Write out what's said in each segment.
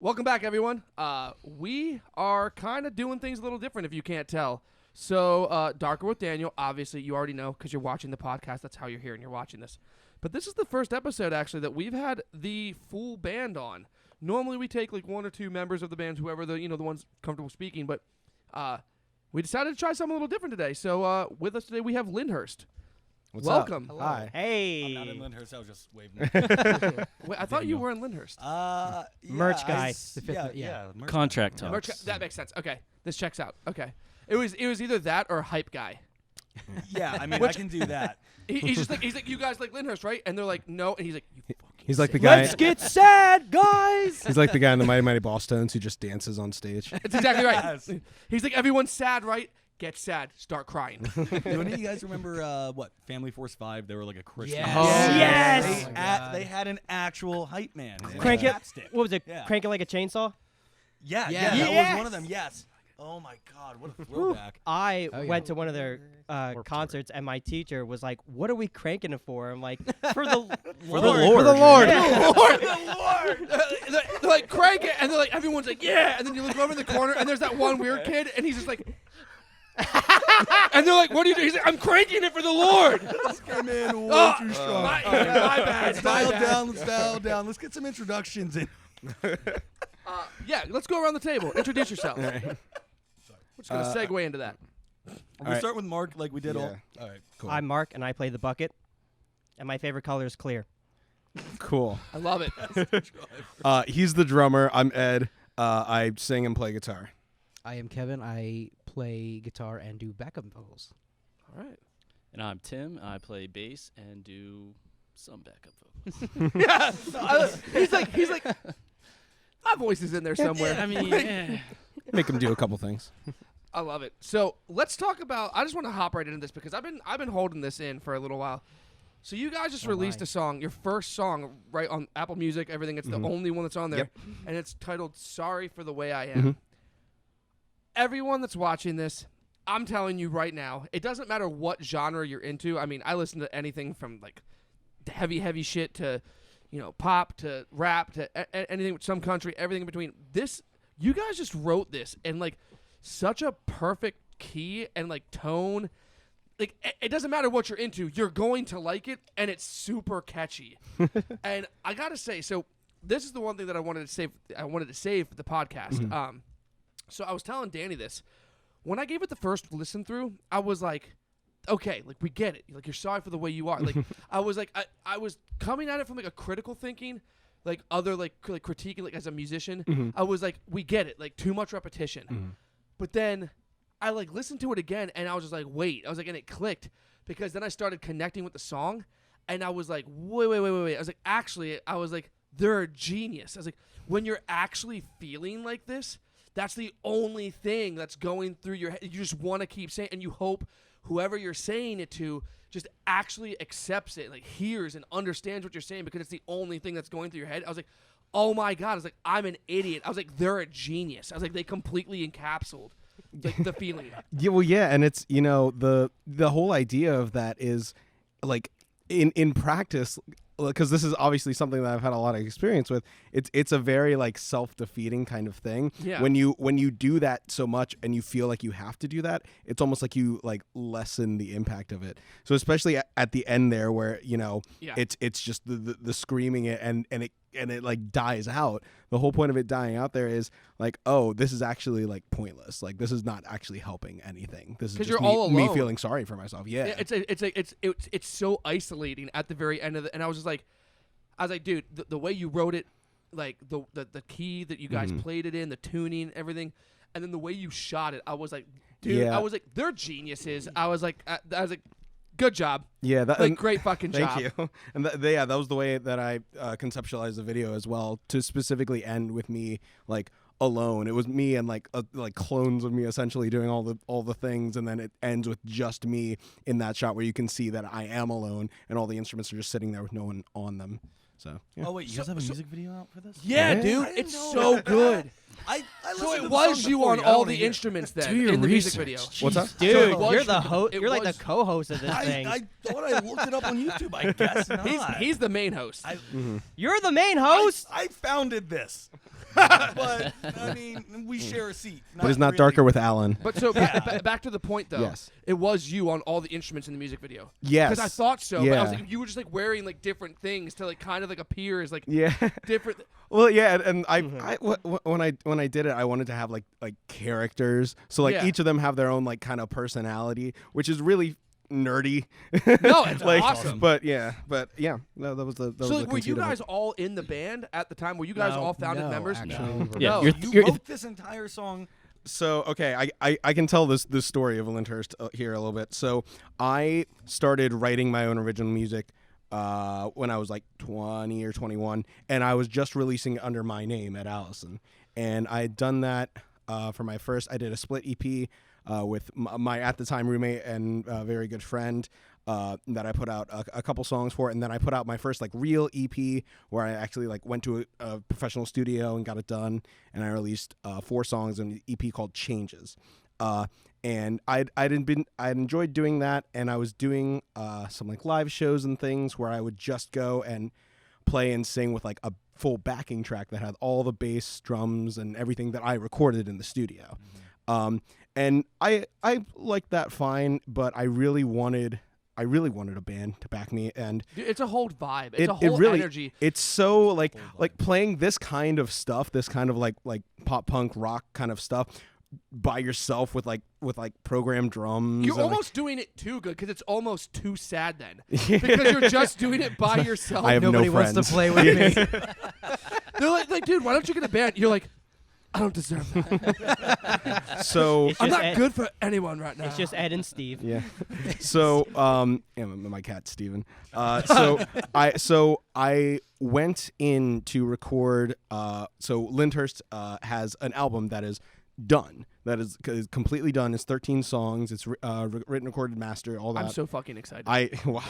Welcome back, everyone. We are kind of doing things a little different if you can't tell. So, Darker with Daniel, obviously you already know because you're watching the podcast. That's how you're here and you're watching this. But this is the first episode, actually, that we've had the full band on. Normally we take like one or two members of the band, whoever the ones comfortable speaking. But we decided to try something a little different today. So with us today we have Lyndhurst. What's Welcome. Up? Hi. Hey. I'm not in Lyndhurst. I was just waving. Wait, I thought you were in Lyndhurst. Yeah, Merch guy. Merch Contract guy. talks. That makes sense. Okay, this checks out. Okay, it was either that or hype guy. Yeah, I mean, I can do that. He's just like you guys like Lyndhurst, right? And they're like, no, and he's like, you fucking. He's like the guy. Let's get sad, guys. He's like the guy in the Mighty Mighty Bosstones who just dances on stage. That's exactly right. Yes. He's like, everyone's sad, right? Get sad, start crying. Do any of you guys remember Family Force 5? They were like a Christmas. Yes. Oh, yes. They had an actual hype man. Crank it. Chapstick. What was it? Yeah. Crank it like a chainsaw? Yeah, Yes. that was one of them. Yes. Oh my God, what a throwback. I went to one of their concerts, and my teacher was like, "What are we cranking it for?" I'm like, "For the Lord." For the Lord. Yeah. They're like, crank it, and they're like, everyone's like, yeah, and then you look over in the corner, and there's that one weird kid, and he's just like, and they're like, what are you doing? He's like, I'm cranking it for the Lord. Let's come in way too strong. My bad. Let's dial down. Let's dial down. Let's get some introductions in. Yeah, let's go around the table. Introduce yourself. We're just going to segue into that. We'll start with Mark like we did all. Yeah. All right, Cool. I'm Mark, and I play the bucket, and my favorite color is clear. Cool. I love it. He's the drummer. I'm Ed. I sing and play guitar. I am Kevin. I play guitar and do backup vocals. All right. And I'm Tim. I play bass and do some backup vocals. Yeah. He's like, my voice is in there somewhere. I mean, Make him do a couple things. I love it. So let's talk about. I just want to hop right into this because I've been holding this in for a little while. So you guys just released a song, your first song, right on Apple Music, everything. It's the only one that's on there, and it's titled "Sorry for the Way I Am." Everyone that's watching this, I'm telling you right now, it doesn't matter what genre you're into. I mean, I listen to anything from like heavy shit to, pop to rap to anything with some country, everything in between. This, you guys just wrote this in like such a perfect key and like tone. Like, it doesn't matter what you're into, you're going to like it, and it's super catchy. And I gotta say, so this is the one thing that I wanted to save for the podcast. So I was telling Danny this. When I gave it the first listen through, I was like, okay, like, we get it. Like, you're sorry for the way you are. Like, I was like, I was coming at it from like a critical thinking, like other like critiquing, like as a musician. I was like, we get it. Like, too much repetition. But then I like listened to it again, and I was just like, wait. I was like, and it clicked because then I started connecting with the song, and I was like, wait. I was like, actually, they're a genius. I was like, when you're actually feeling like this, that's the only thing that's going through your head. You just want to keep saying, and you hope whoever you're saying it to just actually accepts it, like hears and understands what you're saying, because it's the only thing that's going through your head. I was like, oh my God. I was like, I'm an idiot. I was like, they're a genius. I was like, they completely encapsulated like the feeling. Yeah, and it's the whole idea of that is like in practice, because this is obviously something that I've had a lot of experience with. It's a very like self-defeating kind of thing. Yeah. When you do that so much and you feel like you have to do that, it's almost like you like lessen the impact of it. So especially at the end there, where it's just the screaming it and it like dies out. The whole point of it dying out there is like, oh, this is actually like pointless. Like, this is not actually helping anything. This is just you're all me alone. feeling sorry for myself. Yeah. It's so isolating at the very end of it. And I was like, dude, the way you wrote it, like the key that you guys played it in, the tuning, everything, and then the way you shot it, I was like, dude, I was like, they're geniuses. I was like, good job. Yeah, great fucking job. Thank you. And that was the way that I conceptualized the video as well, to specifically end with me like alone. It was me and like clones of me essentially doing all the things, and then it ends with just me in that shot where you can see that I am alone and all the instruments are just sitting there with no one on them. So yeah. Oh wait, you guys have a music video out for this? Yeah, dude, it's so good. I So listened to it the was song you before, on I don't all wanna the hear it. instruments then Do your in the music research. video. What's up? Dude, So it was you're you- you're like the co-host of this thing. I thought I looked it up on YouTube. I guess not. He's the main host. I You're the main host. founded this. but I mean, we share a seat. But it's not darker with Alan. But so back to the point though. Yes. It was you on all the instruments in the music video. Yes. Because I thought so. But Yeah. I was like, you were just like wearing like different things to like kind of like appear as like Yeah. different. Well, yeah, and when I did it, I wanted to have like characters, so like Yeah. each of them have their own like kind of personality, which is really nerdy. No, it's like, awesome. But yeah, no, that was the. So like, were you guys all in the band at the time? Were you guys all founded members? Actually, Yeah, No. You wrote this entire song. So okay, I can tell this story of Lyndhurst here a little bit. So I started writing my own original music when I was like 20 or 21, and I was just releasing it under my name at Allison, and I had done that for my first. I did a split EP with my at the time roommate and very good friend that I put out a couple songs for, and then I put out my first like real EP where I actually like went to a professional studio and got it done, and I released 4 songs in an EP called Changes. And I'd enjoyed doing that, and I was doing some like live shows and things where I would just go and play and sing with like a full backing track that had all the bass, drums, and everything that I recorded in the studio. And I liked that fine, but I really wanted a band to back me, and Dude, it's a whole vibe. It's a whole energy. it's so like playing this kind of stuff, this kind of like pop punk rock kind of stuff by yourself with like programmed drums. You're and, almost doing it too good because it's almost too sad then because you're just doing it by yourself. I have Nobody no wants friends. to play with me. They're like, dude, why don't you get a band? You're like, I don't deserve that. So It's I'm just not Ed- good for anyone right now. It's just Ed and Steve. yeah. So yeah, my cat Steven. So I went in to record. So Lyndhurst has an album that is done. That is completely done. It's 13 songs. It's written, recorded, mastered, all that. I'm so fucking excited.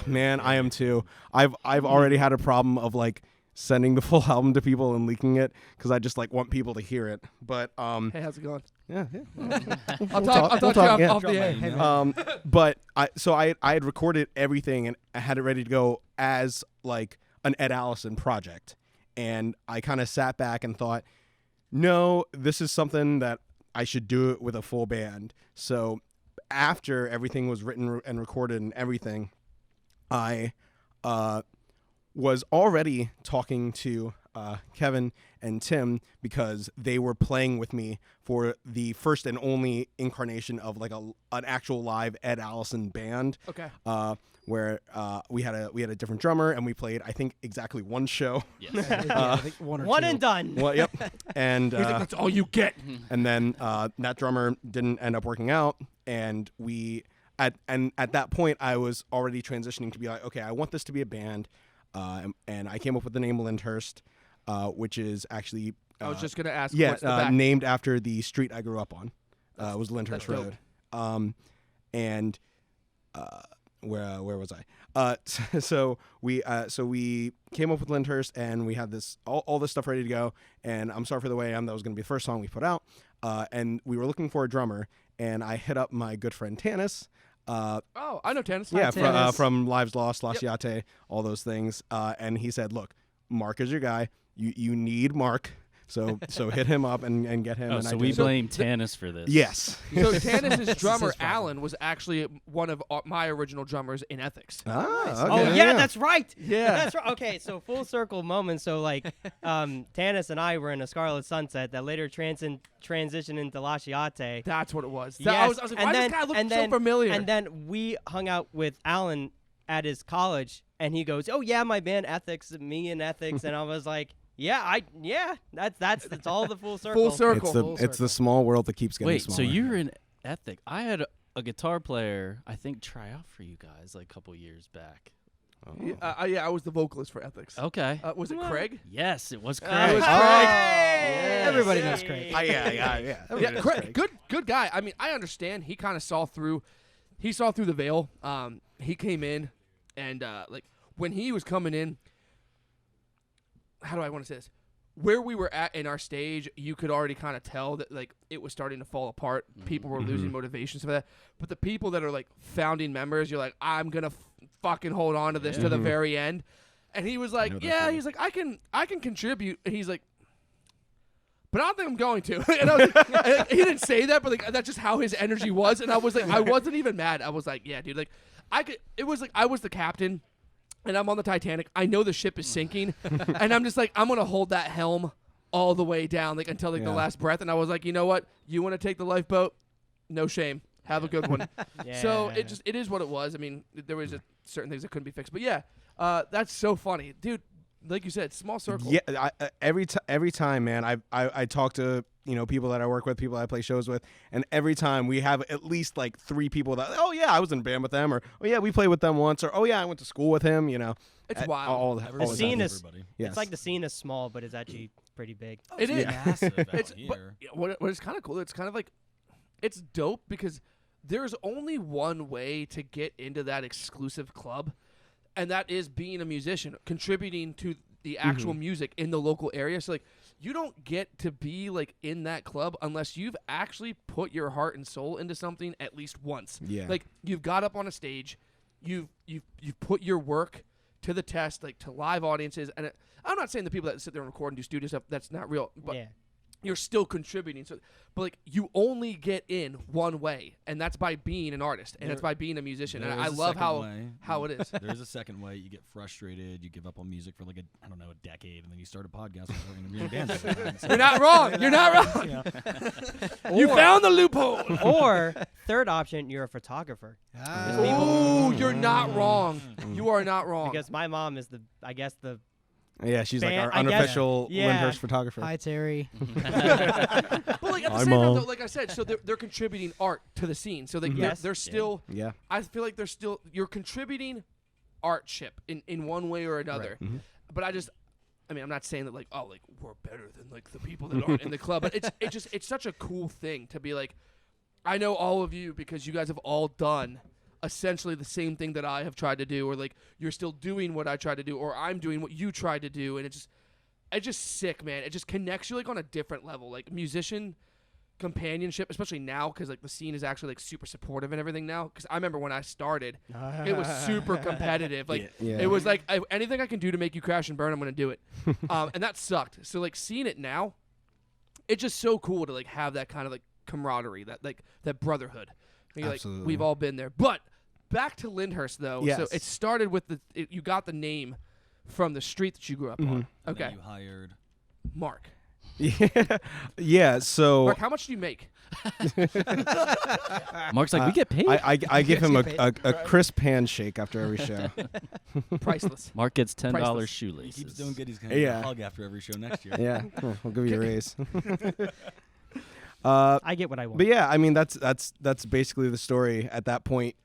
Man, I am too. I've already had a problem of like sending the full album to people and leaking it because I just like want people to hear it. But hey, how's it going? yeah. I'll talk to you off the air. Hey, man. But I had recorded everything and I had it ready to go as like an Ed Allison project, and I kind of sat back and thought, no, this is something that I should do it with a full band. So after everything was written and recorded and everything, I was already talking to Kevin and Tim because they were playing with me for the first and only incarnation of like an actual live Ed Allison band. Okay. Where we had a different drummer and we played I think exactly one show. Yes. Yeah, I think one or One two. and done. Well, yep. And He's like, that's all you get. and then that drummer didn't end up working out, and at that point I was already transitioning to be like, okay, I want this to be a band. And I came up with the name Lyndhurst, which is actually I was just gonna ask. yeah, what's the back? named after the street I grew up on. Was Lyndhurst that's dope. Road. And where was I? So we came up with Lyndhurst, and we had this all this stuff ready to go. And I'm Sorry for the Way I Am. That was going to be the first song we put out. And we were looking for a drummer, and I hit up my good friend Tanis. Oh, I know tennis. Yeah, Tanis. from Lives Lost, Lost Yep. Yate, all those things. And he said, "Look, Mark is your guy. You need Mark. So hit him up and get him." Oh, and so I we did. blame Tanis for this. Yes. So Tanis' drummer his problem. Alan was actually one of my original drummers in Ethics. Ah, Oh okay, yeah, that's right. Yeah. That's right. Okay, so full circle moment. So Tanis and I were in a Scarlet Sunset that later transitioned into Lasciate. That's what it was. Yes, I was like, why does this guy look so familiar? And then we hung out with Alan at his college, and he goes, "Oh yeah, my band Ethics, me and Ethics," and I was like, that's all the full circle. Full circle. It's the small world that keeps getting Wait, smaller. so you were in Ethic. I had a guitar player, I think, try out for you guys like a couple years back. Yeah, I was the vocalist for Ethics. Okay. Was it Craig? Yes, it was Craig. It was Oh. Craig. Everybody knows Craig. Yeah. Yeah, Craig, good guy. I mean, I understand. He kind of saw through the veil. He came in, and like when he was coming in, how do I want to say this? Where we were at in our stage, you could already kind of tell that like it was starting to fall apart. People were losing motivations for that. But the people that are like founding members, you're like, I'm gonna fucking hold on to this to the very end. And he was like, know that yeah, feeling. he's like, I can contribute. And he's like, but I don't think I'm going to. And I was like, he didn't say that, but like that's just how his energy was. And I was like, I wasn't even mad. I was like, yeah, dude, like I could. It was like I was the captain, and I'm on the Titanic. I know the ship is sinking, and I'm just like, I'm gonna hold that helm all the way down, like until like the last breath. And I was like, you know what? You want to take the lifeboat? No shame. Have a good one. So it is what it was. I mean, there was certain things that couldn't be fixed, but yeah, that's so funny, dude. Like you said, small circle. Yeah, every time, man, I talk to people that I work with, people that I play shows with, and every time we have at least like 3 people that, oh yeah, I was in a band with them, or oh yeah, we played with them once, or oh yeah, I went to school with him. It's wild. The scene is yes. it's like the scene is small, but it's actually pretty big. It is massive out It's here. what is kind of cool. It's kind of like it's dope because there's only one way to get into that exclusive club. And that is being a musician, contributing to the actual music in the local area. So, like, you don't get to be, like, in that club unless you've actually put your heart and soul into something at least once. Yeah. Like, you've got up on a stage, you've put your work to the test, like, to live audiences. And I'm not saying the people that sit there and record and do studio stuff, that's not real. But you're still contributing. So, but like you only get in one way, and that's by being an artist, and that's by being a musician. And I love how it is. There's a second way. You get frustrated. You give up on music for like a decade, and then you start a podcast and you're in bands. So. You're not wrong. You're not wrong. You found the loophole. Or third option, you're a photographer. Oh, you're not wrong. You are not wrong. Because my mom is the Yeah, she's like band, our unofficial Lyndhurst photographer. Hi, Terry. But like at the same time, though, like I said, so they're contributing art to the scene. So like they're still. Yeah. I feel like you're contributing artship in one way or another. Right. Mm-hmm. But I mean, I'm not saying that like we're better than like the people that aren't in the club. But it's such a cool thing to be like, I know all of you because you guys have all done essentially the same thing that I have tried to do, or like you're still doing what I tried to do, or I'm doing what you tried to do, and it's just sick, man. It just connects you like on a different level, like musician companionship, especially now because like the scene is actually like super supportive and everything now. Because I remember when I started, it was super competitive. Like it was like anything I can do to make you crash and burn, I'm gonna do it, and that sucked. So like seeing it now, it's just so cool to like have that kind of like camaraderie, that brotherhood. Absolutely. Like, we've all been there. But back to Lyndhurst, though. Yes. So it started with you got the name from the street that you grew up on. Okay. And then you hired Mark. Yeah. So Mark, how much do you make? Mark's like, we get paid. I give him a crisp handshake after every show. Priceless. Mark gets $10 Priceless. He shoelaces. keeps doing good. He's going to get a hug after every show next year. Yeah, we'll give you a raise. I get what I want. But yeah, I mean that's basically the story at that point.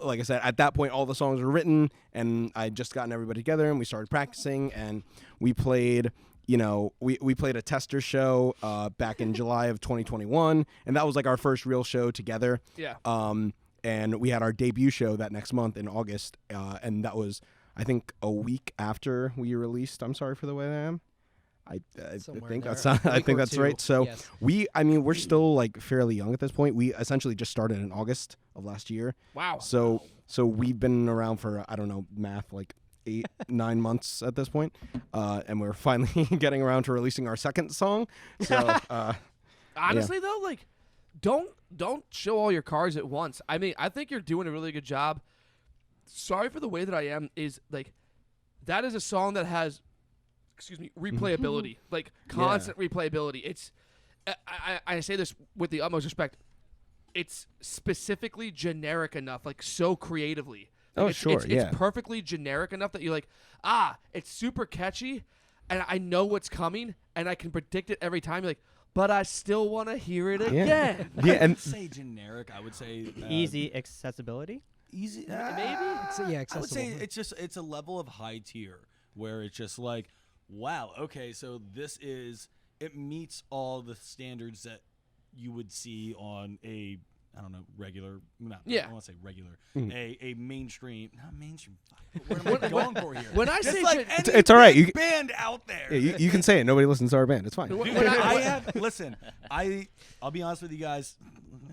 Like I said, at that point all the songs were written, and I just gotten everybody together, and we started practicing, and we played. We played a tester show back in July of 2021, and that was like our first real show together. Yeah. And we had our debut show that next month in August, and that was I think a week after we released I'm Sorry for the Way I Am. I think that's right. So yes. we're still like fairly young at this point. We essentially just started in August of last year. Wow. So we've been around for I don't know math like 8-9 months at this point, and we're finally getting around to releasing our second song. So Honestly, though, like don't show all your cards at once. I mean, I think you're doing a really good job. Sorry for the Way That I Am is like that is a song that has. Replayability, like constant replayability. It's, I say this with the utmost respect. It's specifically generic enough, like so creatively. Like it's perfectly generic enough that you're like, it's super catchy, and I know what's coming, and I can predict it every time. You're like, but I still want to hear it again. Yeah, and I would say generic. I would say easy accessibility. Easy, maybe. Accessible. I would say it's a level of high tier where it's just like. Wow, okay, so it meets all the standards that you would see on a I don't know, regular. I Yeah. don't want to say regular. Mm. A mainstream, not mainstream. What am I going for here? When I Just say like shit- any It's all right. big You- band out there. Yeah, you can say it. Nobody listens to our band. It's fine. When Dude, I- I have listen. I'll be honest with you guys.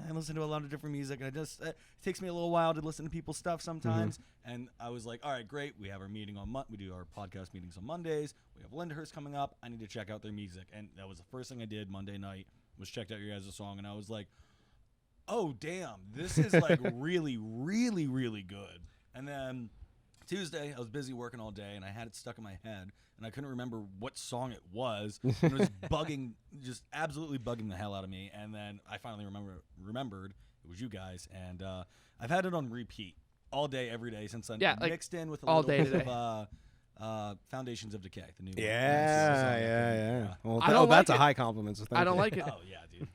I listen to a lot of different music, and it takes me a little while to listen to people's stuff sometimes. And I was like, all right, great. We have our meeting on we do our podcast meetings on Mondays. We have Lyndhurst coming up. I need to check out their music, and that was the first thing I did Monday night was checked out your guys' song, and I was like, oh damn, this is like really, really, really good. And then Tuesday, I was busy working all day, and I had it stuck in my head, and I couldn't remember what song it was. And it was bugging, just absolutely bugging the hell out of me. And then I finally remembered it was you guys, and I've had it on repeat all day, every day since I mixed in with a all little day bit today. of Foundations of Decay, the new Yeah. Well, I don't that's like a it. high compliment. So thank I don't you. like it. Oh yeah, dude.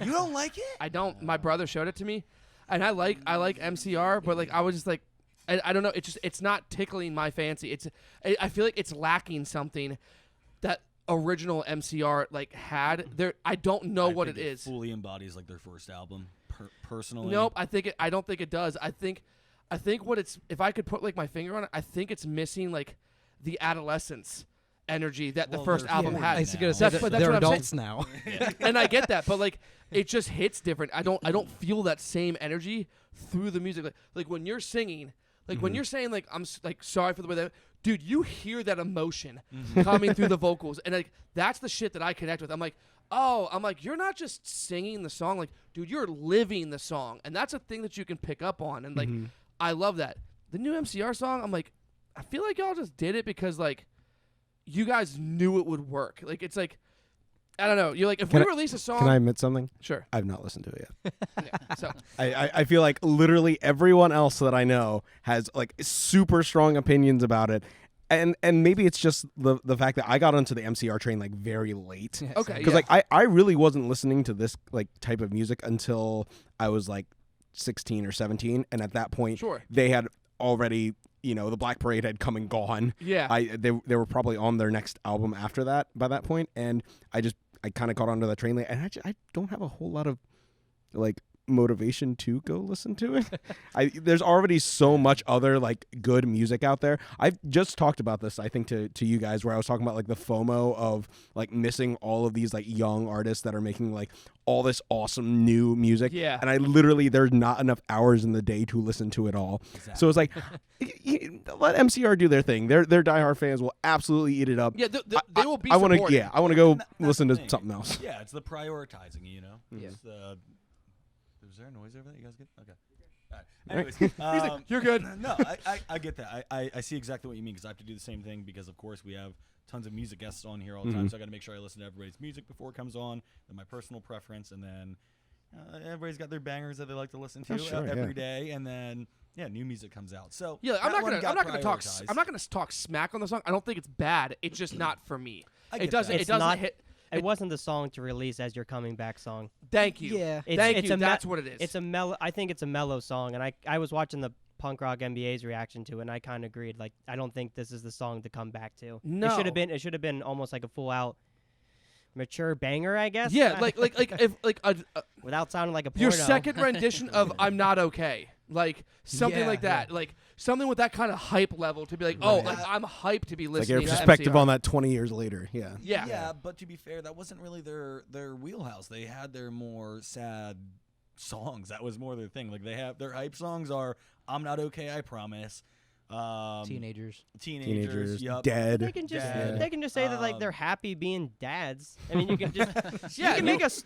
You don't like it? I don't. My brother showed it to me, and I like MCR, but like I was just like, I don't know. It's not tickling my fancy. I feel like it's lacking something that original MCR like had. There, I don't know what it is. Fully embodies like their first album. Personally, Nope. I don't think it does. I think what it's. If I could put like my finger on it, I think it's missing like the adolescence energy that the Well, first they're album forward had. I was now. gonna say That's- but that that's they're what I'm adults now. And I get that, but like it just hits different. I don't feel that same energy through the music. Like when you're singing, like when you're saying like like sorry for the way that, dude, you hear that emotion coming through the vocals, and like that's the shit that I connect with. I'm like, you're not just singing the song, like, dude, you're living the song, and that's a thing that you can pick up on, and like I love that. The new MCR song, I'm like, I feel like y'all just did it because like you guys knew it would work. Like it's like, I don't know. You're like, if we release a song, Can I admit something? sure. I've not listened to it yet. Yeah, so I feel like literally everyone else that I know has like super strong opinions about it. And maybe it's just the fact that I got onto the MCR train like very late. okay, Because yeah. like I really wasn't listening to this like type of music until I was like 16 or 17, and at that point Sure. they had already, the Black Parade had come and gone. Yeah. They were probably on their next album after that by that point, and I kind of got onto that train late, and I don't have a whole lot of like motivation to go listen to it. There's already so much other like good music out there. I've just talked about this, I think, to you guys, where I was talking about like the FOMO of like missing all of these like young artists that are making like all this awesome new music. Yeah. And I literally, there's not enough hours in the day to listen to it all. Exactly. So it's like, let MCR do their thing. Their diehard fans will absolutely eat it up. Yeah, they will be I want to, supportive. I want to go That's listen the to thing. something else. Yeah, it's the prioritizing, Yeah. It's the, is there a noise over there? You guys good? Okay. All right. Right. Anyways, "You're good." No, I get that. I see exactly what you mean, because I have to do the same thing, because of course we have tons of music guests on here all the time, so I got to make sure I listen to everybody's music before it comes on, then my personal preference, and then everybody's got their bangers that they like to listen to every day, and then new music comes out. So Yeah, I'm that not one gonna got talk. prioritized. I'm not gonna talk smack on the song. I don't think it's bad. It's just not for me. I It get doesn't. that. It doesn't not- hit. It wasn't the song to release as your coming back song. Thank you. Yeah. Thank you. That's what it is. It's a mellow. I think it's a mellow song, and I was watching the Punk Rock MBA's reaction to it, and I kind of agreed. Like, I don't think this is the song to come back to. No. It should have been almost like a full out mature banger, I guess. Yeah, like if like without sounding like a porno. your second rendition of "I'm Not Okay," like something Yeah, like that, like something with that kind of hype level to be like, oh, like, I'm hyped to be Like listening. your to perspective MCR. on that 20 years later. Yeah. Yeah. Yeah, but to be fair, that wasn't really their wheelhouse. They had their more sad songs. That was more their thing. Like, they have their hype songs are "I'm Not Okay, I Promise." Teenagers. Teenagers, Yup. dead. They can just Yeah. they can just say that like they're happy being dads. I mean, you can just Yeah,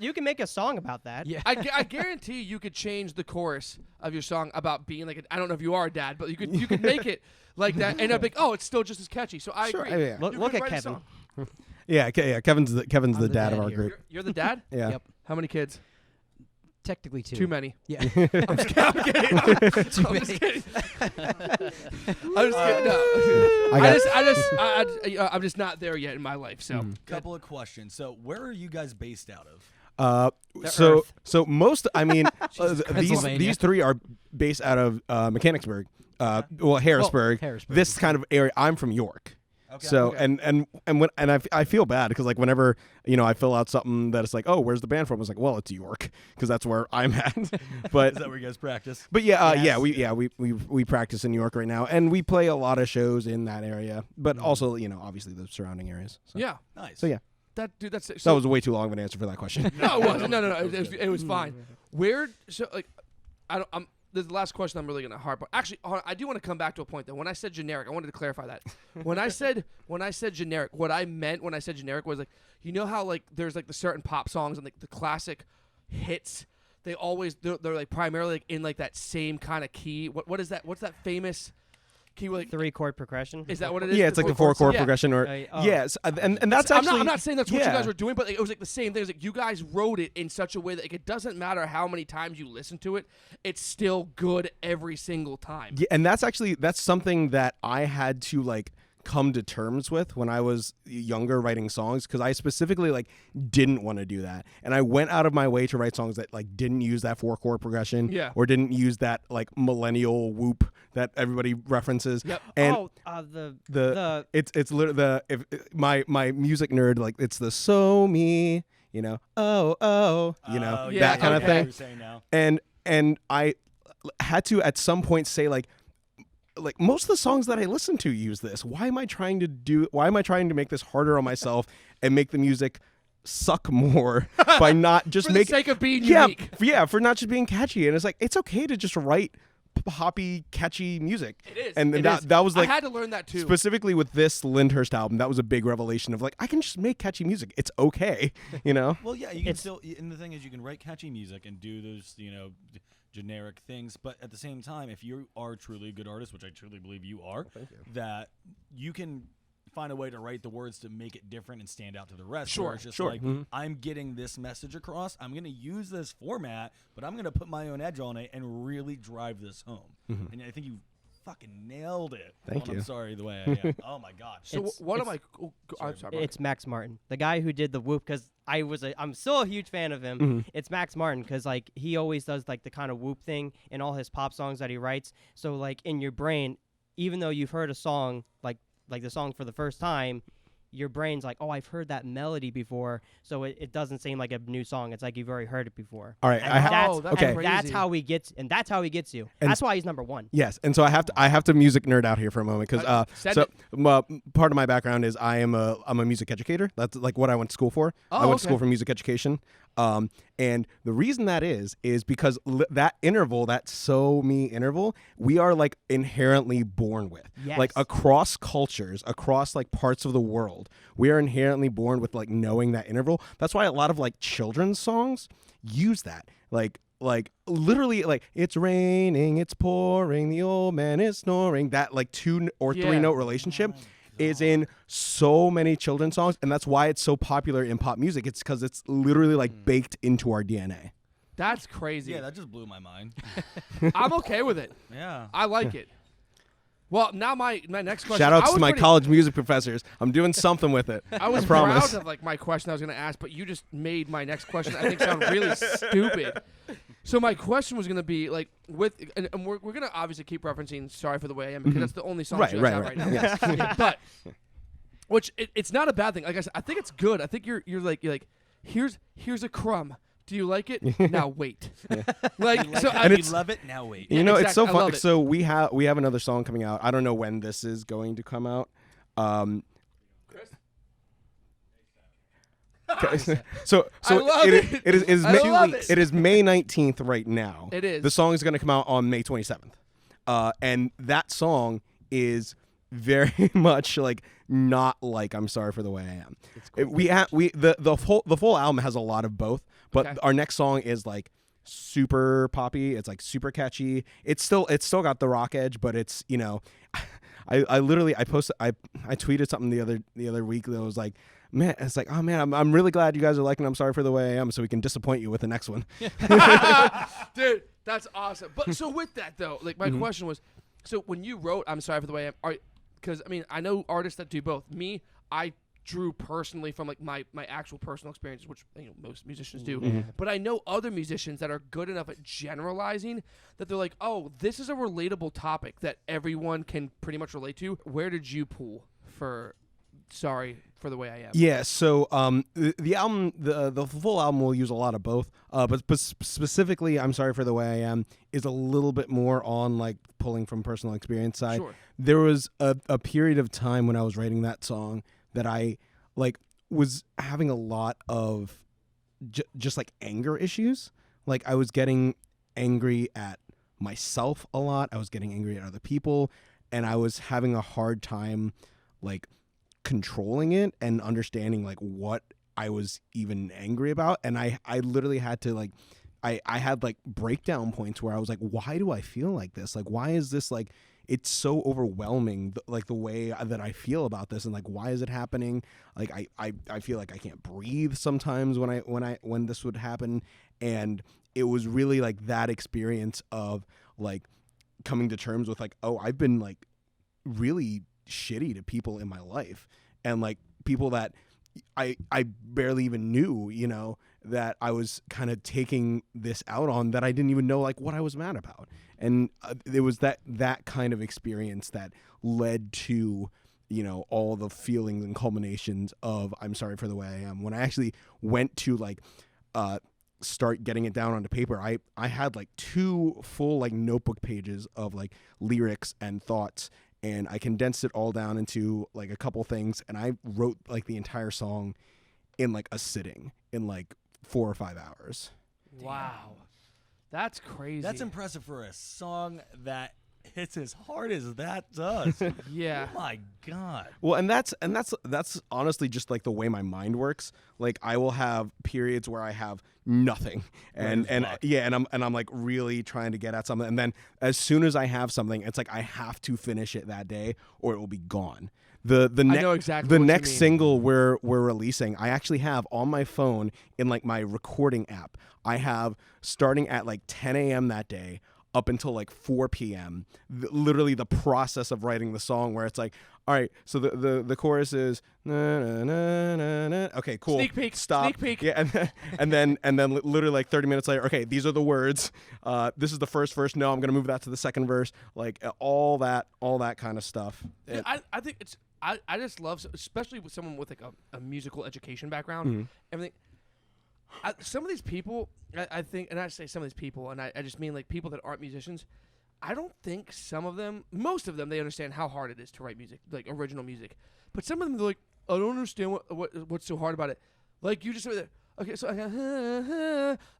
you can make a song about that. Yeah. I guarantee you could change the chorus of your song about being like I don't know if you are a dad, but you could make it like that, and I'd be like, oh, it's still just as catchy. So I Sure, agree. yeah. Look, You look could at write a Kevin. song. Yeah, Kevin's the I'm dad the of dad our here. group. You're the dad. Yeah. Yep. How many kids? Technically two. Too many. Yeah. I'm just kidding. I'm just kidding. I'm just kidding. No. I'm just not there yet in my life. So Couple of questions. So, where are you guys based out of? So most, I mean, Pennsylvania. these three are based out of Mechanicsburg. Well, Harrisburg. Harrisburg. This kind of area. I'm from York. Okay. So I feel bad because like whenever I fill out something that it's like, oh, where's the band from? I was like, well, it's York because that's where I'm at. But Is that where you guys practice? But Yes. we practice in New York right now, and we play a lot of shows in that area, but also obviously the surrounding areas. So. Yeah. Nice. So yeah, That's that so, was way too long of an answer for that question. no, it wasn't. No. It was fine. Where so like this is the last question I'm really gonna harp on. Actually, I do want to come back to a point though. When I said generic, I wanted to clarify that. when I said generic, what I meant when I said generic was like how like there's like the certain pop songs and like the classic hits. They're like primarily like in like that same kind of key. What is that? What's that famous key? Like 3-chord progression. Is that what it is? Yeah, it's like the 4-chord progression, or oh. yes, and that's actually. I'm not saying that's what you yeah. guys were doing, but like, it was like the same thing. It's like you guys wrote it in such a way that like, it doesn't matter how many times you listen to it, it's still good every single time. Yeah, and that's something that I had to like come to terms with when I was younger writing songs, because I specifically like didn't want to do that, and I went out of my way to write songs that like didn't use that 4-chord progression, or didn't use that like millennial whoop that everybody references. Yep. And it's literally my music nerd, like it's the so me, that kind of thing. And I had to at some point say like most of the songs that I listen to use this. Why am I trying to make this harder on myself and make the music suck more by not just for the sake of being unique? For not just being catchy. And it's like it's okay to just write poppy, catchy music. It is. And that was like I had to learn that too. Specifically with this Lyndhurst album, that was a big revelation of like I can just make catchy music. It's okay, Well, yeah, you can still. And the thing is, you can write catchy music and do those, generic things, but at the same time, if you are truly a good artist, which I truly believe you are, that you can find a way to write the words to make it different and stand out to the rest. Sure, it's just like I'm getting this message across. I'm going to use this format, but I'm going to put my own edge on it and really drive this home. And I think you fucking nailed it. Thank you. I'm sorry the way I am. Oh my god. So what am I? I'm sorry. It's Max Martin, the guy who did the whoop. Because I'm still a huge fan of him. It's Max Martin because like he always does like the kind of whoop thing in all his pop songs that he writes. So like in your brain, even though you've heard a song like the song for the first time, your brain's like, oh, I've heard that melody before, so it doesn't seem like a new song. It's like you've already heard it before. All right, that's how he gets you. And that's why he's number one. Yes, and so I have to music nerd out here for a moment because part of my background is I'm a music educator. That's like what I went to school for. I went to school for music education. And the reason that is because that interval, that so me interval, we are like inherently born with. Yes. Like across cultures, across like parts of the world, we are inherently born with like knowing that interval. That's why a lot of like children's songs use that. Like literally like it's raining, it's pouring, the old man is snoring. That like 2 or 3 note relationship is in so many children's songs, and that's why it's so popular in pop music. It's because it's literally like baked into our DNA. That's crazy. Yeah, that just blew my mind. I'm okay with it. Yeah. I like it. Well, now my next question. Shout out to my college music professors. I'm doing something with it. I was promise. proud of like my question I was going to ask, but you just made my next question I think sound really stupid. So my question was going to be like and we're going to obviously keep referencing "Sorry for the Way I Am" because that's the only song you guys have right now. Yes. But which it's not a bad thing. Like I said, I think it's good. I think you're like here's a crumb. Do you like it? Now wait. Like so, and you love it. Now wait. You know, exactly. it's so I fun. love it. So we have another song coming out. I don't know when this is going to come out. So I love it. It is May 19th right now. It is. The song is going to come out on May 27th. And that song is very much like not like I'm Sorry for the Way I Am. The full album has a lot of both, but our next song is like super poppy. It's like super catchy. It's still got the rock edge, but it's I tweeted something the other week that was like, man, it's like, oh man, I'm really glad you guys are liking I'm Sorry for the Way I Am, so we can disappoint you with the next one. Dude, that's awesome. But so with that though, like my question was, so when you wrote I'm Sorry for the Way I Am, because I mean I know artists that do both. Me, I drew personally from like my actual personal experiences, which most musicians do. But I know other musicians that are good enough at generalizing that they're like, oh, this is a relatable topic that everyone can pretty much relate to. Where did you pull for Sorry for the Way I Am? Yeah, so the album, the full album will use a lot of both, but specifically, I'm Sorry for the Way I Am is a little bit more on like pulling from personal experience side. Sure. There was a period of time when I was writing that song that I like was having a lot of just like anger issues. Like I was getting angry at myself a lot. I was getting angry at other people, and I was having a hard time like controlling it and understanding like what I was even angry about. And I literally had to like I had like breakdown points where I was like, why do I feel like this? Like, why is this like, it's so overwhelming, like the way that I feel about this, and like, why is it happening? Like, I feel like I can't breathe sometimes when this would happen. And it was really like that experience of like coming to terms with like, oh, I've been like really shitty to people in my life, and like people that I barely even knew, you know, that I was kind of taking this out on, that I didn't even know like what I was mad about. And it was that kind of experience that led to, you know, all the feelings and culminations of I'm Sorry for the Way I Am. When I actually went to like start getting it down onto paper, I had like 2 full like notebook pages of like lyrics and thoughts, and I condensed it all down into like a couple things, and I wrote like the entire song in like a sitting in like 4 or 5 hours. Wow. That's crazy. That's impressive for a song that hits as hard as that does. Yeah. Oh my God. Well, and that's honestly just like the way my mind works. Like I will have periods where I have nothing, and I'm like really trying to get at something, and then as soon as I have something, it's like I have to finish it that day or it will be gone. The know exactly the what you next mean. single we're releasing, I actually have on my phone in like my recording app. I have starting at like 10 a.m. that day up until like 4 p.m. Literally the process of writing the song, where it's like, all right, so the chorus is na, na, na, na, na. Okay, cool. Sneak peek. Stop. Sneak peek. Yeah, and then literally like 30 minutes later, okay, these are the words. This is the first verse. No, I'm gonna move that to the second verse. Like all that kind of stuff. Yeah, I think it's I just love, especially with someone with like a musical education background, everything. Some of these people, I think, and I say some of these people, and I just mean like people that aren't musicians. I don't think most of them, they understand how hard it is to write music, like original music. But some of them, they're like, I don't understand what's so hard about it. Like you just said, okay, so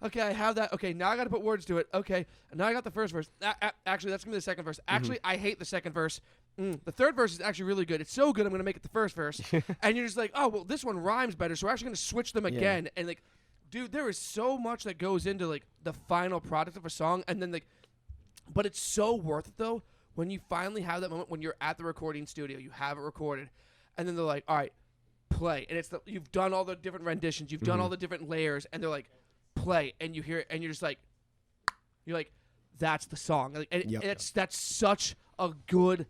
okay, I have that. Okay, now I got to put words to it. Okay, and now I got the first verse. Actually, that's gonna be the second verse. Actually, I hate the second verse. The third verse is actually really good. It's so good, I'm gonna make it the first verse. And you're just like, oh well, this one rhymes better, so we're actually gonna switch them again. And like, dude, there is so much that goes into like the final product of a song, and then like, but it's so worth it though when you finally have that moment when you're at the recording studio, you have it recorded, and then they're like, all right, play, and you've done all the different renditions, you've done all the different layers, and they're like, play, and you hear it, and you're just like, that's the song, like, and that's such a good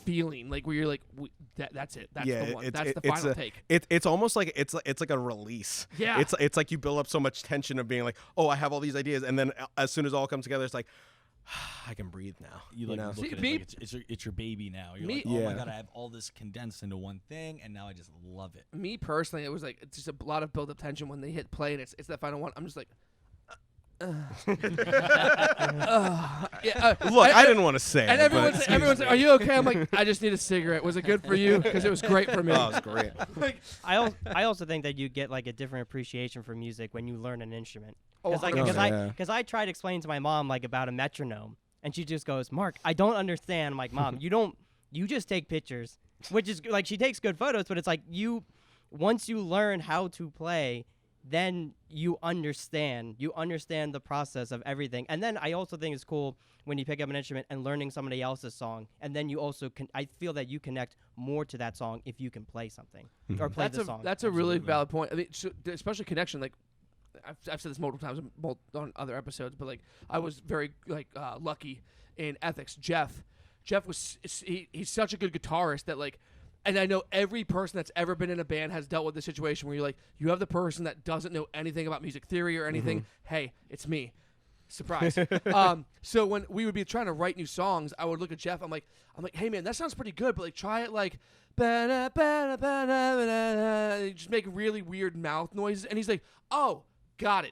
feeling, like where you're like, that's it, that's the one, that's the final take. It's almost like it's like a release. Yeah, it's like you build up so much tension of being like, oh, I have all these ideas, and then as soon as it all comes together, it's like, I can breathe now. You know? look at it like it's your baby now. You're like, oh my God, I have all this condensed into one thing, and now I just love it. Me personally, it was like it's just a lot of build-up tension when they hit play, and it's that final one. I'm just like, Look, I didn't want to say and it. everyone's like, are you okay? I'm like, I just need a cigarette. Was it good for you? Because it was great for me. Oh, it was great. Like, I also think that you get like a different appreciation for music when you learn an instrument. Because I tried explaining to my mom like about a metronome, and she just goes, Mark, I don't understand. I'm like, Mom, you just take pictures, which is like she takes good photos, but it's like once you learn how to play, then you understand the process of everything. And then I also think it's cool when you pick up an instrument and learning somebody else's song, and then you also I feel that you connect more to that song if you can play something or play the song. That's a really valid point. I mean, especially connection. Like I've said this multiple times on other episodes, but like I was very lucky in ethics. Jeff was he's such a good guitarist that like. And I know every person that's ever been in a band has dealt with the situation where you're like, you have the person that doesn't know anything about music theory or anything. Hey, it's me. Surprise. So when we would be trying to write new songs, I would look at Jeff. I'm like, hey man, that sounds pretty good, but like try it like, just make really weird mouth noises. And he's like, oh, got it.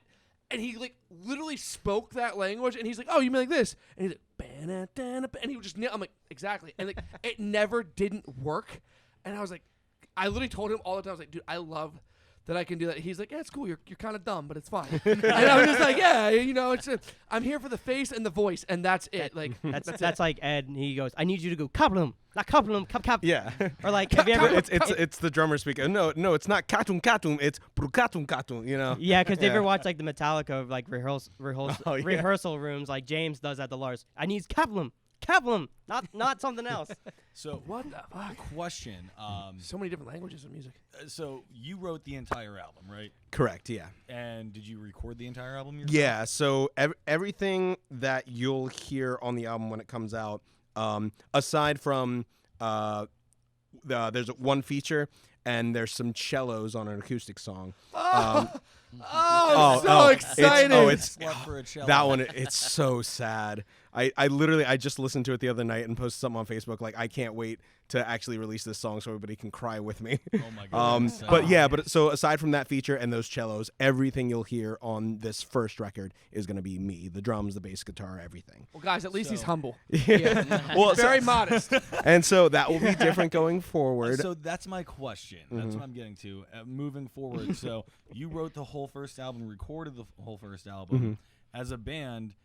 And he like literally spoke that language, and he's like, "Oh, you mean like this?" And he's like, and he would just. I'm like, exactly. And like, it never didn't work. And I was like, I literally told him all the time. I was like, dude, I love that I can do that. He's like, yeah, it's cool. You're kind of dumb, but it's fine. And I was just like, yeah, I'm here for the face and the voice, and that's it. Like that's like Ed, and he goes, I need you to go kaplum, not kaplum, kap. Yeah. Or like, have you ever? It's the drummer speaking. No, it's not katum. It's brukatum. You know. Yeah, because you ever watch like the Metallica like rehearsal rooms, like James does at the Lars. I need kaplum, not something else. So what the fuck? Question. So many different languages of music. So you wrote the entire album, right? Correct. Yeah. And did you record the entire album yourself? Yeah. So everything that you'll hear on the album when it comes out, aside from there's one feature and there's some cellos on an acoustic song. I'm so excited. Slut for a cello. That one, it's so sad. I just listened to it the other night and posted something on Facebook. Like, I can't wait to actually release this song so everybody can cry with me. Oh my god. So aside from that feature and those cellos, everything you'll hear on this first record is going to be me. The drums, the bass guitar, everything. Well, guys, at least he's humble. Yeah. Well, very modest. And so that will be different going forward. So that's my question. That's what I'm getting to. Moving forward, so you wrote the whole first album, recorded the whole first album. As a band,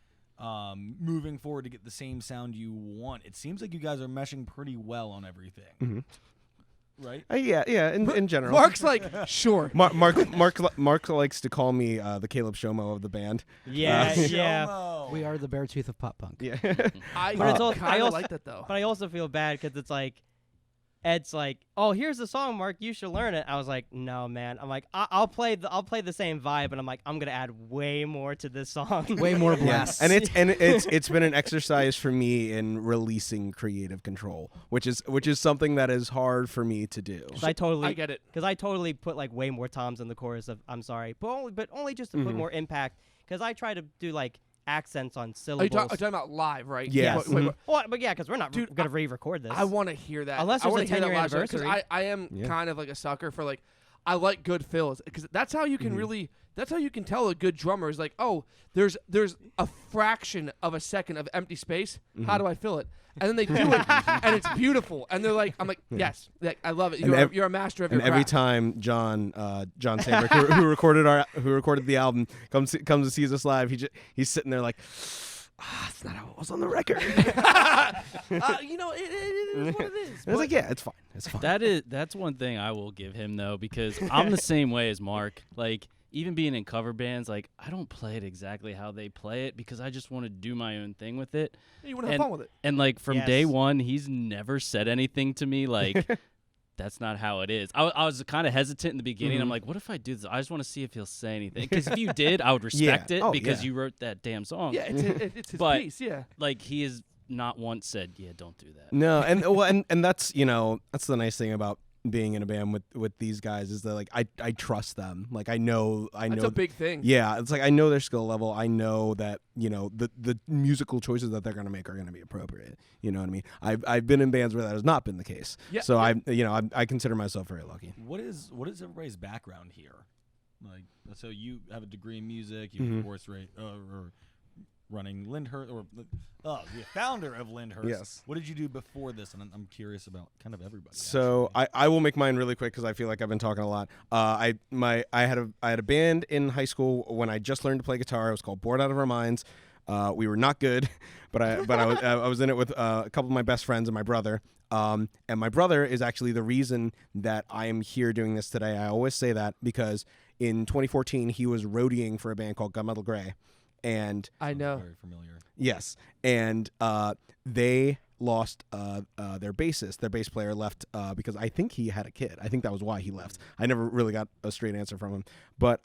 moving forward to get the same sound you want, it seems like you guys are meshing pretty well on everything. Right? Yeah. In general, Mark's like, sure. Mark likes to call me the Caleb Shomo of the band. Yeah. We are the Beartooth of pop punk. Yeah. I kind of like that though. But I also feel bad because it's like, Ed's like, oh, here's the song, Mark. You should learn it. I was like, no, man. I'm like, I'll play the same vibe, but I'm like, I'm gonna add way more to this song. Way more blasts. And it's been an exercise for me in releasing creative control, which is something that is hard for me to do. I get it. Because I totally put like way more toms in the chorus of I'm sorry, but only just to put more impact. Because I try to do like accents on syllables. Are you talking about live, right? Yes. Well, but yeah, because we're not going to re-record this. I want to hear that. Unless there's a 10-year anniversary. anniversary. I am kind of like a sucker for like, I like good fills because that's how you can really. That's how you can tell a good drummer is like, oh, there's a fraction of a second of empty space. How do I fill it? And then they do it, and it's beautiful. And they're like, I'm like, yes, I love it. You're a master of your craft. And every time John Sandberg, who recorded the album, comes and sees us live, he's sitting there like, it's not how it was on the record. It is what it is. I was like, yeah, it's fine. It's fine. That's one thing I will give him though, because I'm the same way as Mark. Like, even being in cover bands, like, I don't play it exactly how they play it because I just want to do my own thing with it. You want to have fun with it. And like from day one, he's never said anything to me like, that's not how it is. I was kind of hesitant in the beginning. I'm like, what if I do this? I just want to see if he'll say anything. Because if you did, I would respect it because you wrote that damn song. Yeah, it's his piece, yeah. Like, he has not once said, yeah, don't do that. No, and that's, that's the nice thing about being in a band with these guys is that like I trust them. Like I know that's a big thing. Yeah, it's like I know their skill level. I know that the musical choices that they're gonna make are gonna be appropriate. You know what I mean? I've been in bands where that has not been the case. Yeah, so I consider myself very lucky. What is everybody's background here? Like, so you have a degree in music. You of course running Lyndhurst, or the founder of Lyndhurst. Yes. What did you do before this? And I'm curious about kind of everybody. So I will make mine really quick because I feel like I've been talking a lot. I had a band in high school when I just learned to play guitar. It was called Bored Out of Our Minds. We were not good, but I was in it with a couple of my best friends and my brother. And my brother is actually the reason that I am here doing this today. I always say that because in 2014 he was roadieing for a band called Gunmetal Grey. And I know. Very familiar. Yes. And they lost their bassist. Their bass player left because I think he had a kid. I think that was why he left. I never really got a straight answer from him. But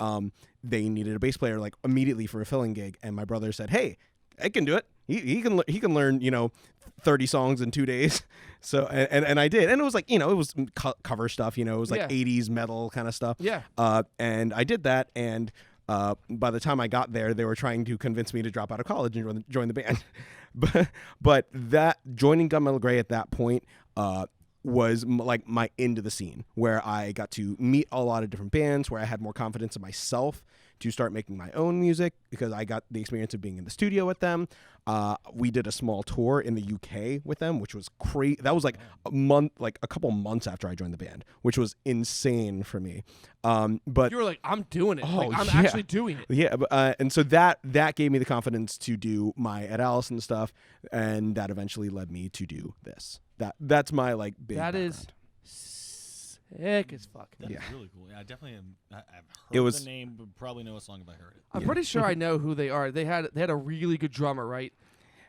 they needed a bass player like immediately for a filling gig. And my brother said, hey, I can do it. He can learn, 30 songs in 2 days. So and I did. And it was like, it was cover stuff, it was like 80s metal kind of stuff. Yeah. And I did that, and by the time I got there, they were trying to convince me to drop out of college and join the band. but that joining Gunmetal Gray at that point was like my into the scene, where I got to meet a lot of different bands, where I had more confidence in myself to start making my own music because I got the experience of being in the studio with them. We did a small tour in the UK with them, which was crazy. That was like a couple months after I joined the band, which was insane for me. But you were like, I'm doing it. Oh, I'm yeah. actually doing it. Yeah, and so that gave me the confidence to do my Ed Allison stuff, and that eventually led me to do this. That's my like big. That background. is sick as fuck. That's Yeah. really cool. Yeah, I definitely am. I've It heard was- the name, but probably know a song if I heard it. I'm pretty sure I know who they are. They had a really good drummer, right?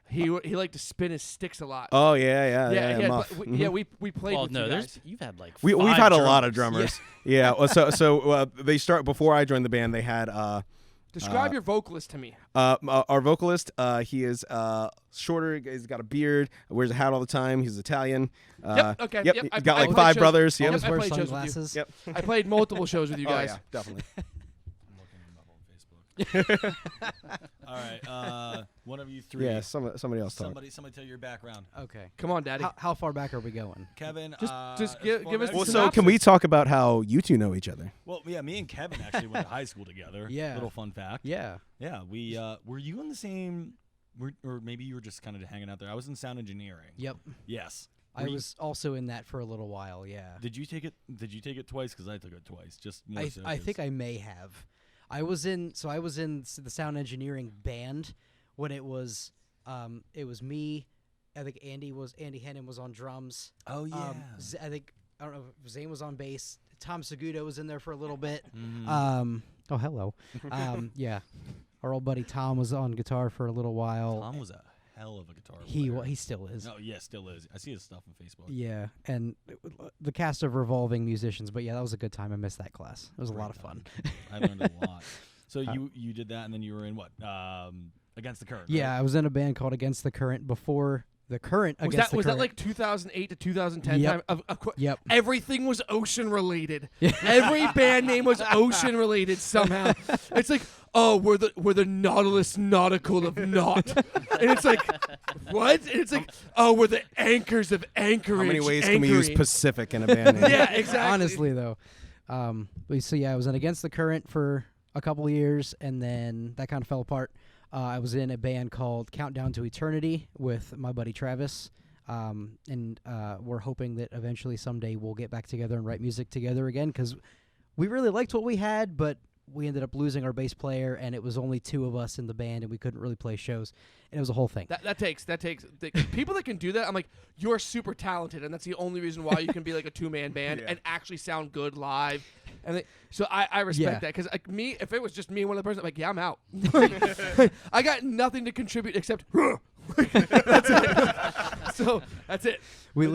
He liked to spin his sticks a lot. Oh yeah, Muff. We played Well, with no, you there's guys. you've had like We've 5 had a lot of drummers. drummers. Yeah. Well, so they start before I joined the band. They had Describe your vocalist to me. our vocalist. He is shorter. He's got a beard. Wears a hat all the time. He's Italian. Yep. Okay. Yep. Yep. He's I got like played 5 shows- brothers. Yep, Yep. Always I wear played shows with you. sunglasses. Yep. I played multiple shows with you guys. Oh, yeah, definitely. I'm looking him up on Facebook. All right, one of you three. Yeah. Somebody else talk. Somebody tell your background. Okay. Come on, Daddy. How far back are we going? Kevin. Just give us Well, the so can we talk about how you two know each other? Well, yeah, me and Kevin actually went to high school together. Yeah. Little fun fact. Yeah. Yeah, we were you in the same, or maybe you were just kind of hanging out there. I was in sound engineering. Yep. Yes. I Were you- was also in that for a little while. Yeah. Did you take it? Did you take it twice? Because I took it twice. Just more so I 'cause- think I may have. I was in the sound engineering band when it was me. I think Andy Hennon was on drums. Oh yeah. I don't know if Zane was on bass. Tom Segudo was in there for a little bit. Mhm. Oh hello. Yeah. Our old buddy Tom was on guitar for a little while. Tom was a hell of a guitar He player. still is. No, yeah, still is. I see his stuff on Facebook. Yeah, and the cast of revolving musicians. But yeah, that was a good time. I missed that class. It was a lot of fun. I learned a lot. So you did that, and then you were in what? Against the Current. right? Yeah, I was in a band called Against the Current before the Current. Was Against that the Current. like 2008 to 2010 Yep. time? Yep. Everything was ocean related. Every band name was ocean related somehow. It's like, oh, we're the Nautilus Nautical of Knot, and it's like, what? And it's like, oh, we're the Anchors of Anchorage. How many ways can we use Anchoring. Pacific in a band name? Yeah, exactly. Honestly, though, so yeah, I was in Against the Current for a couple of years, and then that kind of fell apart. I was in a band called Countdown to Eternity with my buddy Travis, and we're hoping that eventually someday we'll get back together and write music together again, because we really liked what we had, but we ended up losing our bass player, and it was only 2 of us in the band, and we couldn't really play shows, and it was a whole thing. That takes people that can do that. I'm like, you're super talented, and that's the only reason why you can be like a 2-man band and actually sound good live. And so I respect that, because like me, if it was just me and one other person, I'm like, yeah, I'm out. I got nothing to contribute except that's it. So that's it. We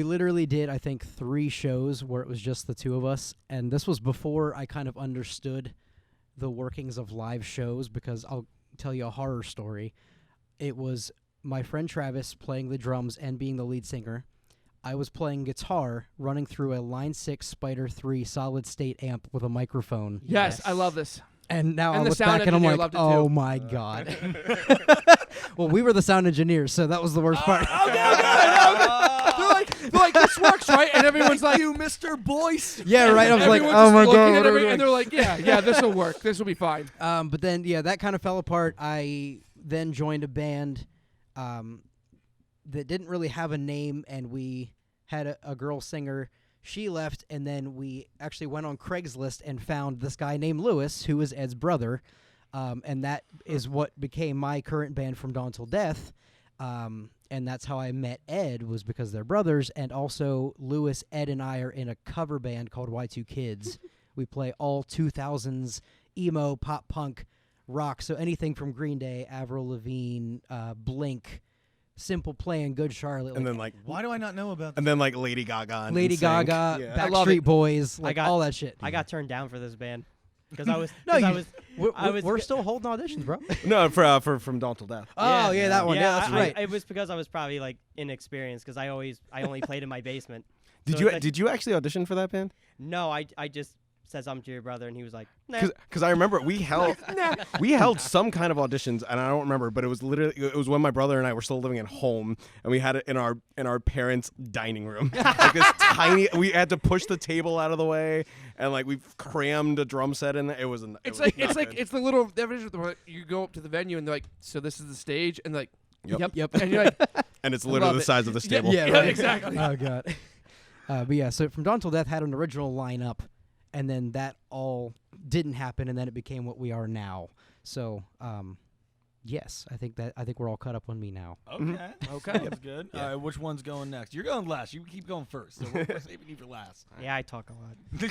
literally did, I think, 3 shows where it was just the 2 of us, and this was before I kind of understood the workings of live shows, because I'll tell you a horror story. It was my friend Travis playing the drums and being the lead singer. I was playing guitar, running through a Line 6 Spider 3 solid-state amp with a microphone. Yes, I love this. And now And I the look sound back and I'm engineer like, loved it oh too. my God. Well, we were the sound engineers, so that was the worst part. They're like, this works, right? And everyone's like, you, Mr. Boyce. Yeah, right. I was like, everyone's oh just my looking God. at what are we every- doing? and they're like, yeah, this will work. This will be fine. But then, yeah, that kind of fell apart. I then joined a band that didn't really have a name, and we had a girl singer. She left, and then we actually went on Craigslist and found this guy named Lewis, who is Ed's brother, and that is what became my current band, From Dawn Till Death. And that's how I met Ed, was because they're brothers, and also Lewis, Ed, and I are in a cover band called Y2 Kids. We play all 2000s emo, pop punk, rock, so anything from Green Day, Avril Lavigne, Blink, Simple Plan, Good Charlotte, And then Why do I not know about this? and then like Lady Gaga. and Lady NSYNC. Gaga, Yeah. I love Backstreet it. Boys, like got- all that shit. I got turned down for this band because I was. No, 'cause I you- was. We're, I was we're g- still holding auditions, bro. No, for From Dawn Till Death. Oh yeah, that one. Yeah, that's right. It was because I was probably like inexperienced because I only played in my basement. Did So you it's like- did you actually audition for that band? No, I just says I'm to your brother, and he was like, nah. Because I remember we held some kind of auditions, and I don't remember, but it was when my brother and I were still living at home, and we had it in our parents' dining room, like this tiny. We had to push the table out of the way, and like we crammed a drum set in there. It was. It's the little definition where you go up to the venue and they're like, so this is the stage, and they're like, yep, and you're like, and it's literally the size of this table. Yeah, right. Exactly. Oh god. But yeah, so From Dawn Till Death had an original lineup, and then that all didn't happen, and then it became what we are now. So, yes, I think we're all caught up on me now. Okay, that's good. All right, which one's going next? You're going last. You keep going first. So we're saving you for last. Yeah, I talk a lot.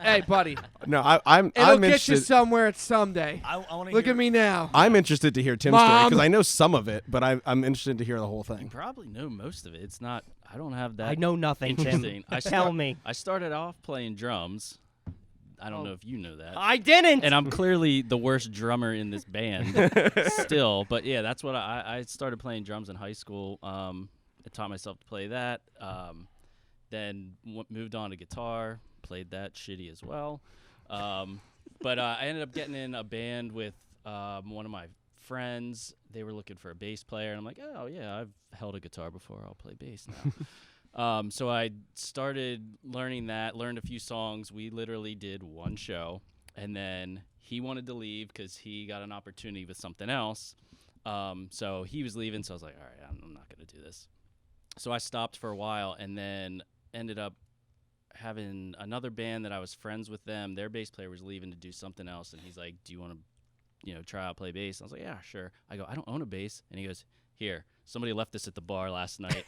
Hey, buddy. No, I'm It'll get interested. you somewhere someday. I want to Look at me now. I'm interested to hear Tim's story Mom. because I know some of it, but I'm interested to hear the whole You thing. probably know most of it. It's not. I don't have that. I know nothing, Tim. Interesting. Tell me. I started off playing drums. I don't know if you know that. I didn't. And I'm clearly the worst drummer in this band still. But yeah, that's what I started playing drums in high school. I taught myself to play that. Then moved on to guitar, played that shitty as well. But I ended up getting in a band with one of my friends. They were looking for a bass player. And I'm like, oh, yeah, I've held a guitar before. I'll play bass now. So I started learning that, learned a few songs. We literally did one show, and then he wanted to leave because he got an opportunity with something else. So he was leaving, so I was like, all right, I'm not going to do this. So I stopped for a while, and then ended up having another band that I was friends with them. Their bass player was leaving to do something else, and he's like, do you want to try out play bass? I was like, yeah, sure. I go, I don't own a bass. And he goes, here, somebody left this at the bar last night.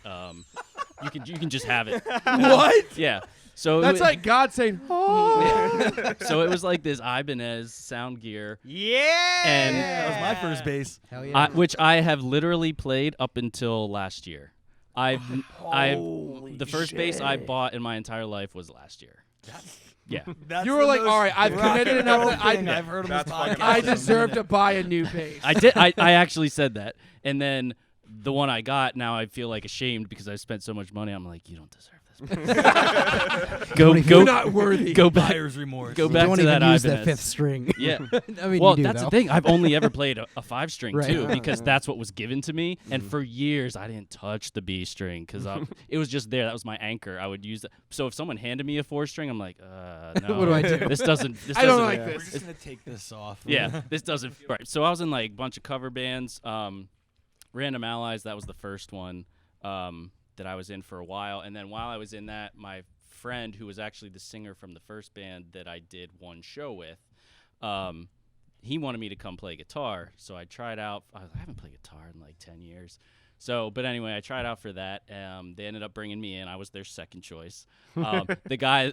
You can just have it. What? Yeah. So That's like God saying, oh. So it was like this Ibanez sound gear. Yeah. And That was my first bass. Hell yeah. which I have literally played up until the first bass I bought in my entire life was last year. Yeah. That's You were the like, most all right, I've rock committed and enough roll that thing I've heard on this podcast. I deserve to buy a new bass. I did. I actually said that. And then the one I got, now I feel like ashamed because I spent so much money. I'm like, you don't deserve this. You're not worthy. Go back. Buyer's remorse. Go You back don't to even that use Ibanez. that fifth string. Yeah. I mean, Well, you do, that's though. the thing. I've only ever played a 5-string Right. too, because that's what was given to me. And for years, I didn't touch the B string because it was just there. That was my anchor. I would use that. So if someone handed me a 4-string, I'm like, no. What do I do? This doesn't. I don't doesn't- like We're this. just going to take this off. Yeah, this doesn't. Right. So I was in like a bunch of cover bands. Random Allies, that was the first one that I was in for a while. And then while I was in that, my friend, who was actually the singer from the first band that I did one show with, he wanted me to come play guitar. So I tried out. I haven't played guitar in like 10 years. So, but anyway, I tried out for that. They ended up bringing me in. I was their second choice. The guy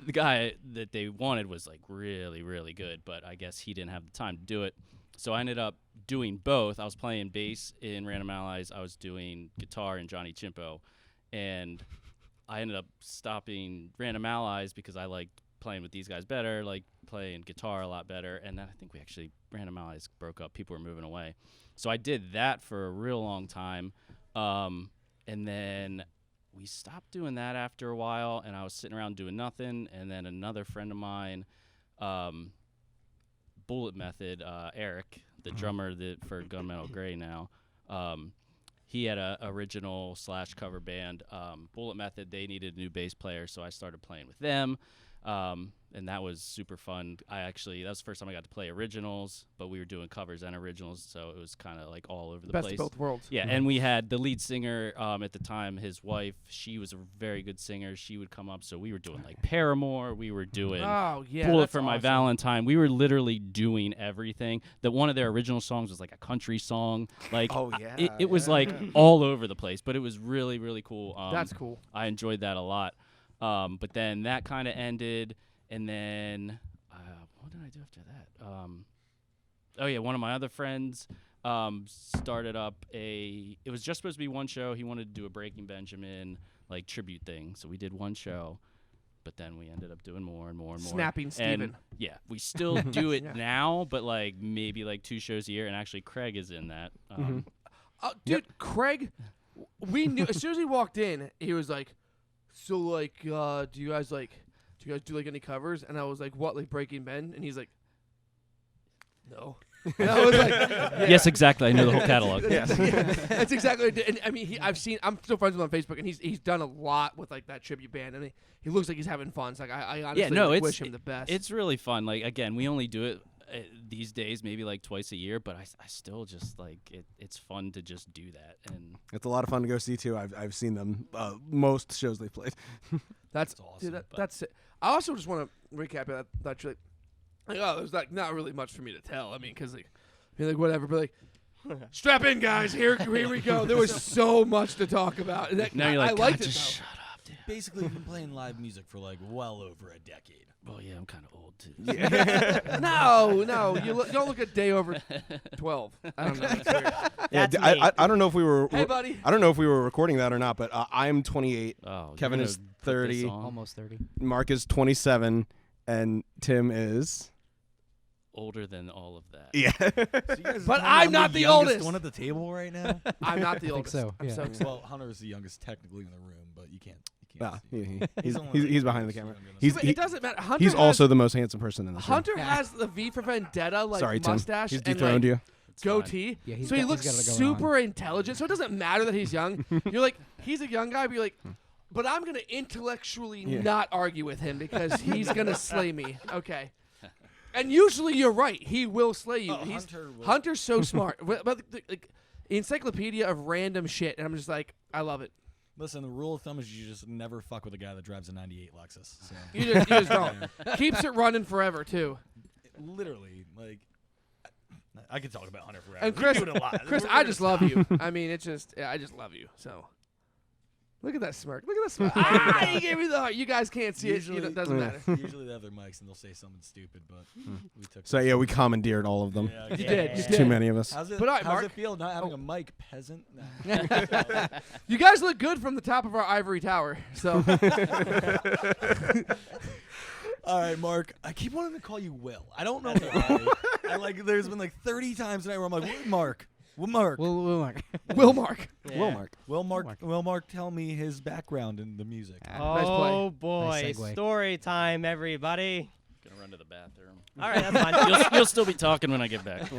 that they wanted was like really, really good, but I guess he didn't have the time to do it. So I ended up doing both. I was playing bass in Random Allies. I was doing guitar in Johnny Chimpo, and I ended up stopping Random Allies because I liked playing with these guys better, like playing guitar a lot better. And then I think Random Allies broke up. People were moving away. So I did that for a real long time. And then we stopped doing that after a while, and I was sitting around doing nothing. And then another friend of mine, Bullet Method, Eric, the drummer for Gunmetal Gray now, he had a original / cover band, Bullet Method. They needed a new bass player, so I started playing with them, and that was super fun. That was the first time I got to play originals, but we were doing covers and originals, so it was kind of like all over the Best place. of both worlds. Yeah, and we had the lead singer at the time, his wife. She was a very good singer. She would come up, so we were doing like Paramore. We were doing Oh, yeah. Bullet that's for My awesome. Valentine. We were literally doing everything. That one of their original songs was like a country song. Like, Oh, yeah, it was yeah. like all over the place, but it was really, really cool. That's cool. I enjoyed that a lot. But then that kind of ended, and then what did I do after that? One of my other friends started up it was just supposed to be one show. He wanted to do a Breaking Benjamin like tribute thing, so we did one show. But then we ended up doing more and more and more. Snapping Steven. And yeah, we still do it now, but like maybe like 2 shows a year. And actually, Craig is in that. Oh, dude, Craig, we knew as soon as he walked in, he was like, "So like, do you guys like do you guys do like any covers? And I was like, what, like Breaking Ben? And he's like, no. And I was like, yeah. Yes, exactly. I know the whole catalog. That's exactly what I did. And I mean, I'm still friends with him on Facebook, and he's done a lot with like that tribute band, and he looks like he's having fun. So like, I honestly wish him the best. It's really fun. Like, again, we only do it these days maybe like twice a year, but I still just like it's fun to just do that, and it's a lot of fun to go see too. I've seen them most shows they've played. That's awesome. Dude, that's it. I also just want to recap that actually. Like, oh, there's like not really much for me to tell. I mean, because like whatever, but like, strap in, guys. Here we go. There was so much to talk about. Now you're like, I liked it. Just shut up, dude. Basically, you've been playing live music for like well over a decade. Well, yeah, I'm kind of old too. Yeah. no, don't look a day over 12. I don't know. It's weird. Yeah, I don't know if we were. Hey, buddy. I don't know if we were recording that or not, but I'm 28. Oh, Kevin is 30. Almost 30. Mark is 27, and Tim is older than all of that. Yeah. So but I'm not the oldest one at the table right now. I'm not the oldest. So, I'm yeah. so excited. Well, Hunter is the youngest technically in the room, but you can't see. He's behind the camera. It doesn't matter. Hunter he's also the most handsome person in this room. Hunter has the V for Vendetta like Sorry, Tim. mustache He's and dethroned like, you. goatee. Yeah, so he he's looks got it going super intelligent. So it doesn't matter that he's young. You're like, he's a young guy, but you're like, but I'm going to intellectually not argue with him because he's going to slay me. Okay. And usually you're right. He will slay you. Hunter's so smart. But like, encyclopedia of random shit. And I'm just like, I love it. Listen, the rule of thumb is you just never fuck with a guy that drives a 98 Lexus. So. You just don't. Keeps it running forever, too. Literally, like, I could talk about Hunter forever. And Chris, we do it a lot. Chris, I just love you. I mean, it's just, I just love you. So, look at that smirk. Look at that smirk. He gave me the heart. You guys can't see it. It doesn't matter. Usually they have their mics and they'll say something stupid, but we took. So yeah, we commandeered all of them. Yeah, You did. There's too many of us. How's it? But all right, how's Mark. it feel not having a mic, peasant? You guys look good from the top of our ivory tower. So, All right, Mark. I keep wanting to call you Will. I don't know why. There's been like 30 times tonight where I'm like, Mark. Will Mark. Will Mark. Will Mark. Yeah. Will Mark tell me his background in the music. Nice play. Oh boy, Nice segue. story time, everybody. Gonna run to the bathroom. All right, that's fine. You'll still be talking when I get back.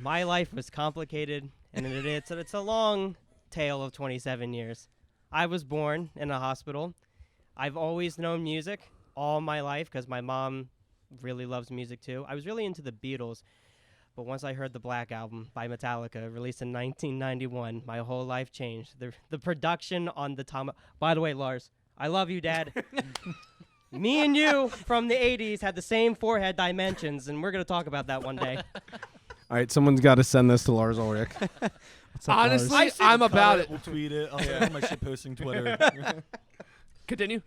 My life was complicated, and it's a long tale of 27 years. I was born in a hospital. I've always known music all my life because my mom really loves music too. I was really into the Beatles, but once I heard the Black Album by Metallica, released in 1991, my whole life changed. The production on the Tom. By the way, Lars, I love you, Dad. Me and you from the 80s had the same forehead dimensions, and we're going to talk about that one day. All right, someone's got to send this to Lars Ulrich. Honestly, I'm about it. We'll tweet it. I'll send my shit posting Twitter. Continue.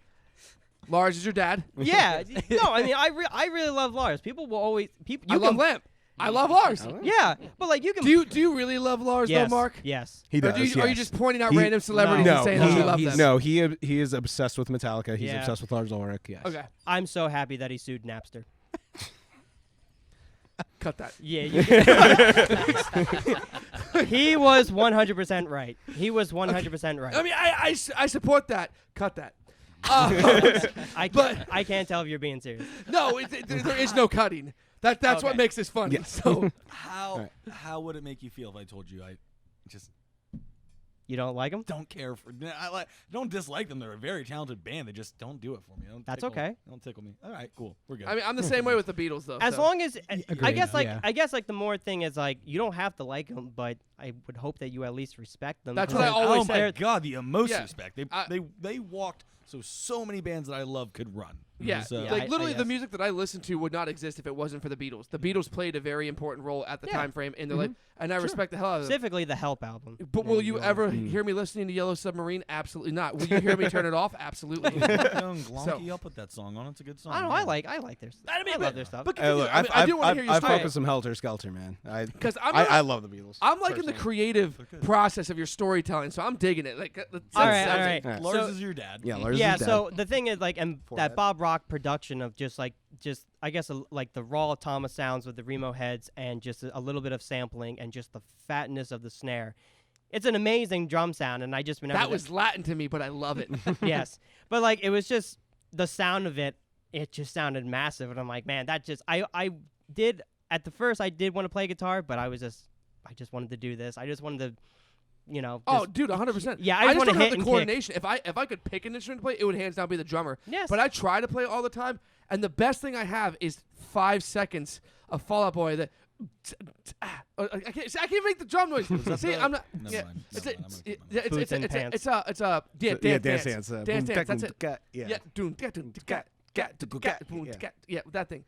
Lars is your dad. Yeah. No, I mean, I really love Lars. People will always... I love Lamp. I love Lars. Yeah, but like you can... Do you really love Lars yes, though, Mark? Yes. He Or does. are you just pointing out He- random celebrities No, and saying that you love them? No, he is obsessed with Metallica. He's Yeah. obsessed with Lars Ulrich. Yes. Okay. I'm so happy that he sued Napster. Cut that. Yeah. He was 100% right. He was 100% right. I mean, I support that. Cut that. I can't tell if you're being serious. No, there is no cutting. That's what Okay. makes this funny. So How would it make you feel if I told you I just You don't like him? don't care for? Don't dislike them. They're a very talented band. They just don't do it for me. They don't That's tickle- okay. They don't tickle me. All right, cool. We're good. I mean, I'm the same way with the Beatles though. As so. long as I Agreed, guess like yeah. I guess like the more thing is like you don't have to like them, but I would hope that you at least respect them. That's 'cause what I they're- always oh say. my god, the most Yeah. respect. I- They walked so many bands that I love could run. Yeah, So- Yeah, like I literally the guess. music that I listened to would not exist if it wasn't for the Beatles. The Beatles played a very important role at the Yeah. time frame in their life, and I respect the hell out of them. specifically the Help album. But will you ever hear me listening to Yellow Submarine? Absolutely not. Will you hear me turn it off? Absolutely. Young Glonky, I'll put that song on. It's a good song. I don't know. I like their stuff. I mean, I but- love their stuff. But Hey, look, I do want to hear your I've story. focused some Helter Skelter, man. Because I love the Beatles. I'm liking the personally. creative process of your storytelling, so I'm digging it. Like, all right. Yeah. Lars So- is your dad. Yeah, Lars Yeah, is dead. so the thing is like and For that that. Bob Rock production of just I guess like the raw Thomas sounds with the Remo heads and just a little bit of sampling and just the fatness of the snare. It's an amazing drum sound and I just whenever that was Latin to me, but I love it. yes. But like it was just the sound of it it just sounded massive. And I'm like, man, that just I did at the first I did want to play guitar, but I just wanted to do this. I just wanted to. Dude, 100%. Yeah, I just want to don't hit have the and coordination. If I could pick an instrument to play, it would hands down be the drummer. Yes. But I try to play all the time, and the best thing I have is 5 seconds of Fall Out Boy that. I can't make the drum noise. See, I'm not. Yeah, it's a dance dance. That's it. Yeah, yeah, that thing.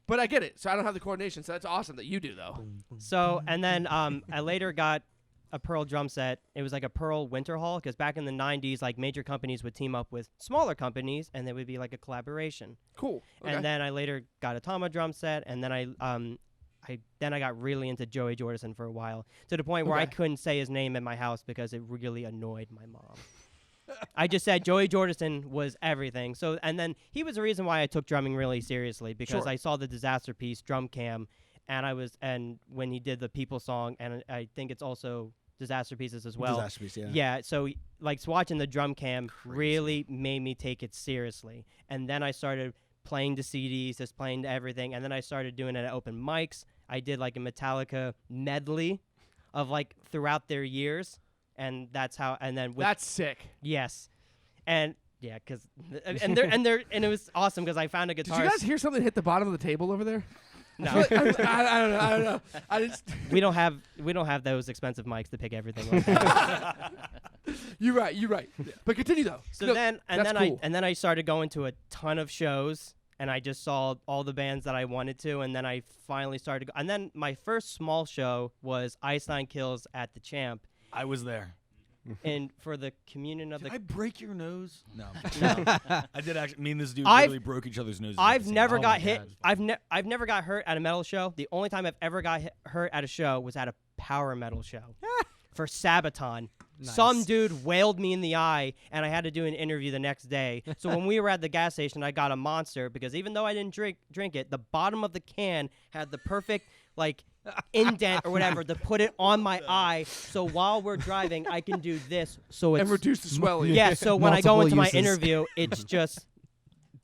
But I get it. So I don't have the coordination. So that's awesome that you do though. So and then I later got a Pearl drum set. It was like a Pearl Winter Hall because back in the 90s, like major companies would team up with smaller companies and there would be like a collaboration. Cool. Okay. And then I later got a Tama drum set, and then I got really into Joey Jordison for a while to the point where I couldn't say his name in my house because it really annoyed my mom. I just said Joey Jordison was everything. So and then he was the reason why I took drumming really seriously because I saw the Disaster Piece drum cam. And when he did the People song, and I think it's also Disaster Pieces as well. Disaster Piece, yeah. Yeah, so like watching the drum cam really made me take it seriously. And then I started playing the CDs, just playing everything, and then I started doing it at open mics. I did like a Metallica medley of like throughout their years, and that's how. And then that's sick. Yes, and yeah, because and it was awesome because I found a guitarist. Did you guys hear something hit the bottom of the table over there? No, I don't know. I just we don't have those expensive mics to pick everything like that. You're right. Yeah. But continue though. So then I started going to a ton of shows, and I just saw all the bands that I wanted to, and then I finally started. And then my first small show was Ice Nine Kills at the Champ. I was there. And for the communion of Did the. I break your nose? No. No. I did actually. Me and this dude literally broke each other's noses. I've never got my hit. God. I've never got hurt at a metal show. The only time I've ever got hurt at a show was at a power metal show for Sabaton. Nice. Some dude wailed me in the eye, and I had to do an interview the next day. So when we were at the gas station, I got a Monster because even though I didn't drink it, the bottom of the can had the perfect like indent or whatever to put it on my eye. So while we're driving, I can do this. So it's and reduce the swelling. Yeah. So when I go into my uses. interview, it's just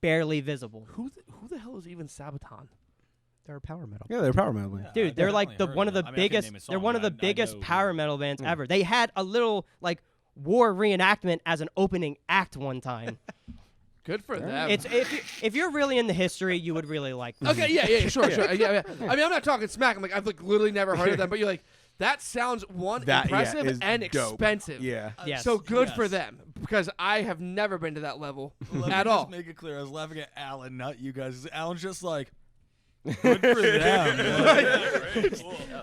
barely visible. Who the hell is even Sabaton? They're power metal. Yeah, they're power metal. Yeah, Dude, they're like one of the biggest. Name a They're song, one of the but I biggest know power who- metal bands ever. They had a little like war reenactment as an opening act one time. Good for them. It's if you're really into history, you would really like them. okay. Yeah. Sure. Yeah. I mean, I'm not talking smack. I'm like I've like literally never heard of them, but you're like that sounds impressive is and dope. expensive. Yeah. Yes. So good for Yes. them because I have never been to that level Let me at just all. make it clear. I was laughing at Alan, not you guys. Alan's just like, good for them. Man.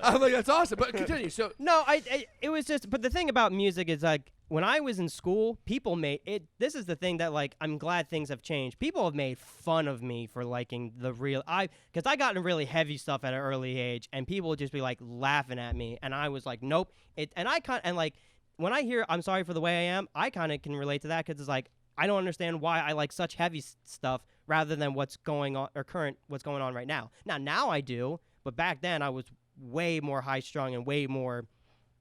I'm like that's awesome. But continue. So No, it was just. But the thing about music is like when I was in school, people made it. This is the thing that like I'm glad things have changed. People have made fun of me for liking the real. Because I got into really heavy stuff at an early age, and people would just be like laughing at me, and I was like, nope. And like when I hear "I'm Sorry for the Way I Am," I kind of can relate to that because it's like I don't understand why I like such heavy stuff rather than what's going on or what's going on right now. Now I do, but back then I was way more high strung and way more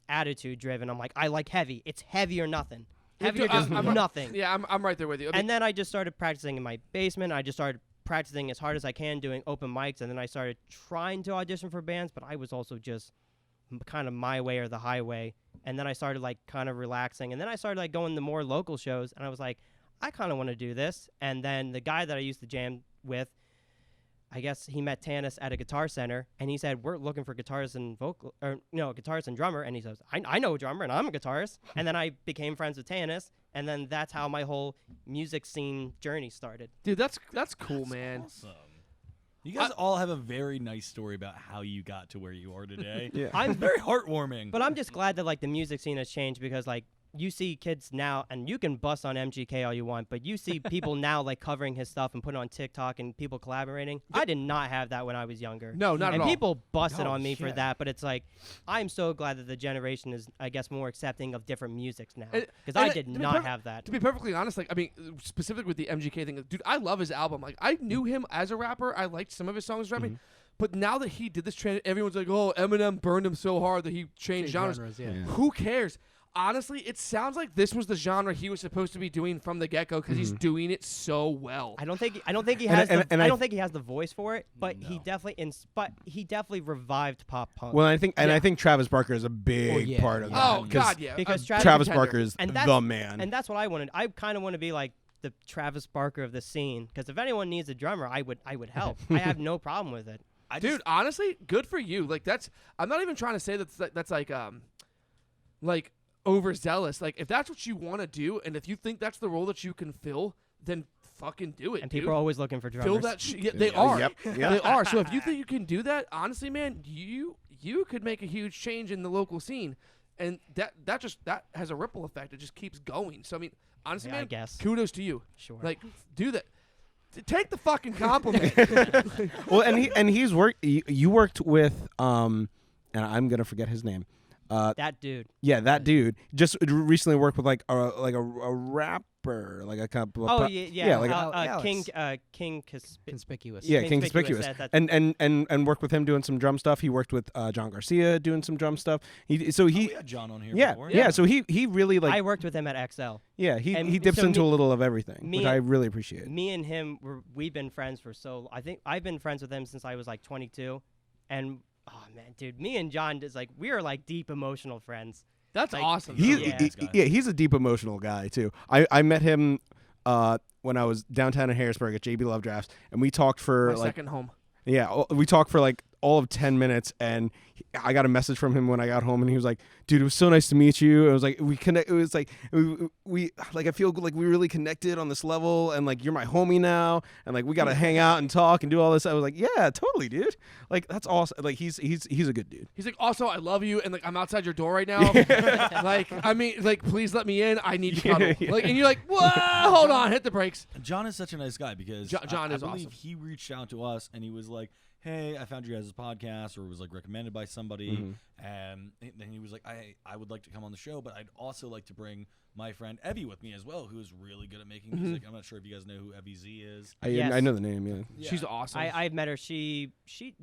attitude driven. I'm like, I like heavy. It's heavy or nothing. Heavy or just nothing. yeah, I'm right there with you. I mean, And then I just started practicing in my basement. I just started practicing as hard as I can doing open mics, and then I started trying to audition for bands, but I was also just kind of my way or the highway. And then I started like kind of relaxing, and then I started like going to more local shows, and I was like, I kind of want to do this. And then the guy that I used to jam with, I guess he met Tanis at a guitar center, and he said, we're looking for guitarist and guitarist and drummer. And he says, I know a drummer, and I'm a guitarist. And then I became friends with Tanis, and then that's how my whole music scene journey started. dude, that's cool, man. Awesome. You guys all have a very nice story about how you got to where you are today. Yeah. I'm Very heartwarming. But I'm just glad that like the music scene has changed because like you see kids now, and you can bust on MGK all you want, but you see people now like covering his stuff and putting it on TikTok and people collaborating. I did not have that when I was younger. No, not and at all. people busted Oh, on me for shit. that, but it's like I'm so glad that the generation is, I guess, more accepting of different musics now And- because and I did to be not have that. To be perfectly honest, like I mean, specifically with the MGK thing, dude, I love his album. Like I knew him as a rapper. I liked some of his songs rapping, but now that he did this, everyone's like, "Oh, Eminem burned him so hard that he changed genres." Yeah. Who cares? honestly, it sounds like this was the genre he was supposed to be doing from the get-go because he's doing it so well. I don't think he has I don't think he has the voice for it, but he definitely revived pop punk. Well, I think Travis Barker is a big part of that. Oh God, yeah. Because Travis Barker is the man. And that's what I wanted. I kind of want to be like the Travis Barker of the scene, because if anyone needs a drummer, I would help. I have no problem with it. Dude, honestly, good for you. Like I'm not even trying to say that's like overzealous. Like if that's what you want to do, and if you think that's the role that you can fill, then fucking do it. And dude. people are always looking for drummers. Fill that they are. Yep. They are. So if you think you can do that, honestly, man, you could make a huge change in the local scene, and that has a ripple effect. It just keeps going. So I mean, honestly, man, I guess. Kudos to you. Sure. Like do that. Take the fucking compliment. Well, and he's worked. You worked with and I'm gonna forget his name. That dude. Yeah, that dude just recently worked with like a rapper, like a couple. King Conspicuous. Yeah, King Conspicuous. And worked with him doing some drum stuff. He worked with John Garcia doing some drum stuff. We had John on here before. Yeah. So he really like. I worked with him at XL. Yeah, he dips into a little of everything, which I really appreciate. Me and him, we've been friends for I think I've been friends with him since I was like 22, and. Oh man, dude, me and John we are like deep emotional friends. That's like, awesome. He's a deep emotional guy too. I met him when I was downtown in Harrisburg at JB Love Drafts, and we talked for My second home. Yeah, we talked for like all of 10 minutes, and I got a message from him when I got home, and he was like, "Dude, it was so nice to meet you." It was like we connect. It was like we like I feel like we really connected on this level, and like you're my homie now, and like we got to hang out and talk and do all this. I was like, "Yeah, totally, dude. Like that's awesome. Like he's a good dude." He's like, "Also, I love you, and like I'm outside your door right now. Like I mean, like please let me in. I need to cuddle." Like, and you're like, "Whoa, hold on, hit the brakes." John is such a nice guy because John is I believe awesome. he reached out to us and he was like, "Hey, I found you guys' podcast," or it was like recommended by somebody, and then he was like, I would like to come on the show, but I'd also like to bring my friend Evie with me as well, who is really good at making music. I'm not sure if you guys know who Evie Z is. Yes. I know the name. Yeah. She's awesome. I've met her. She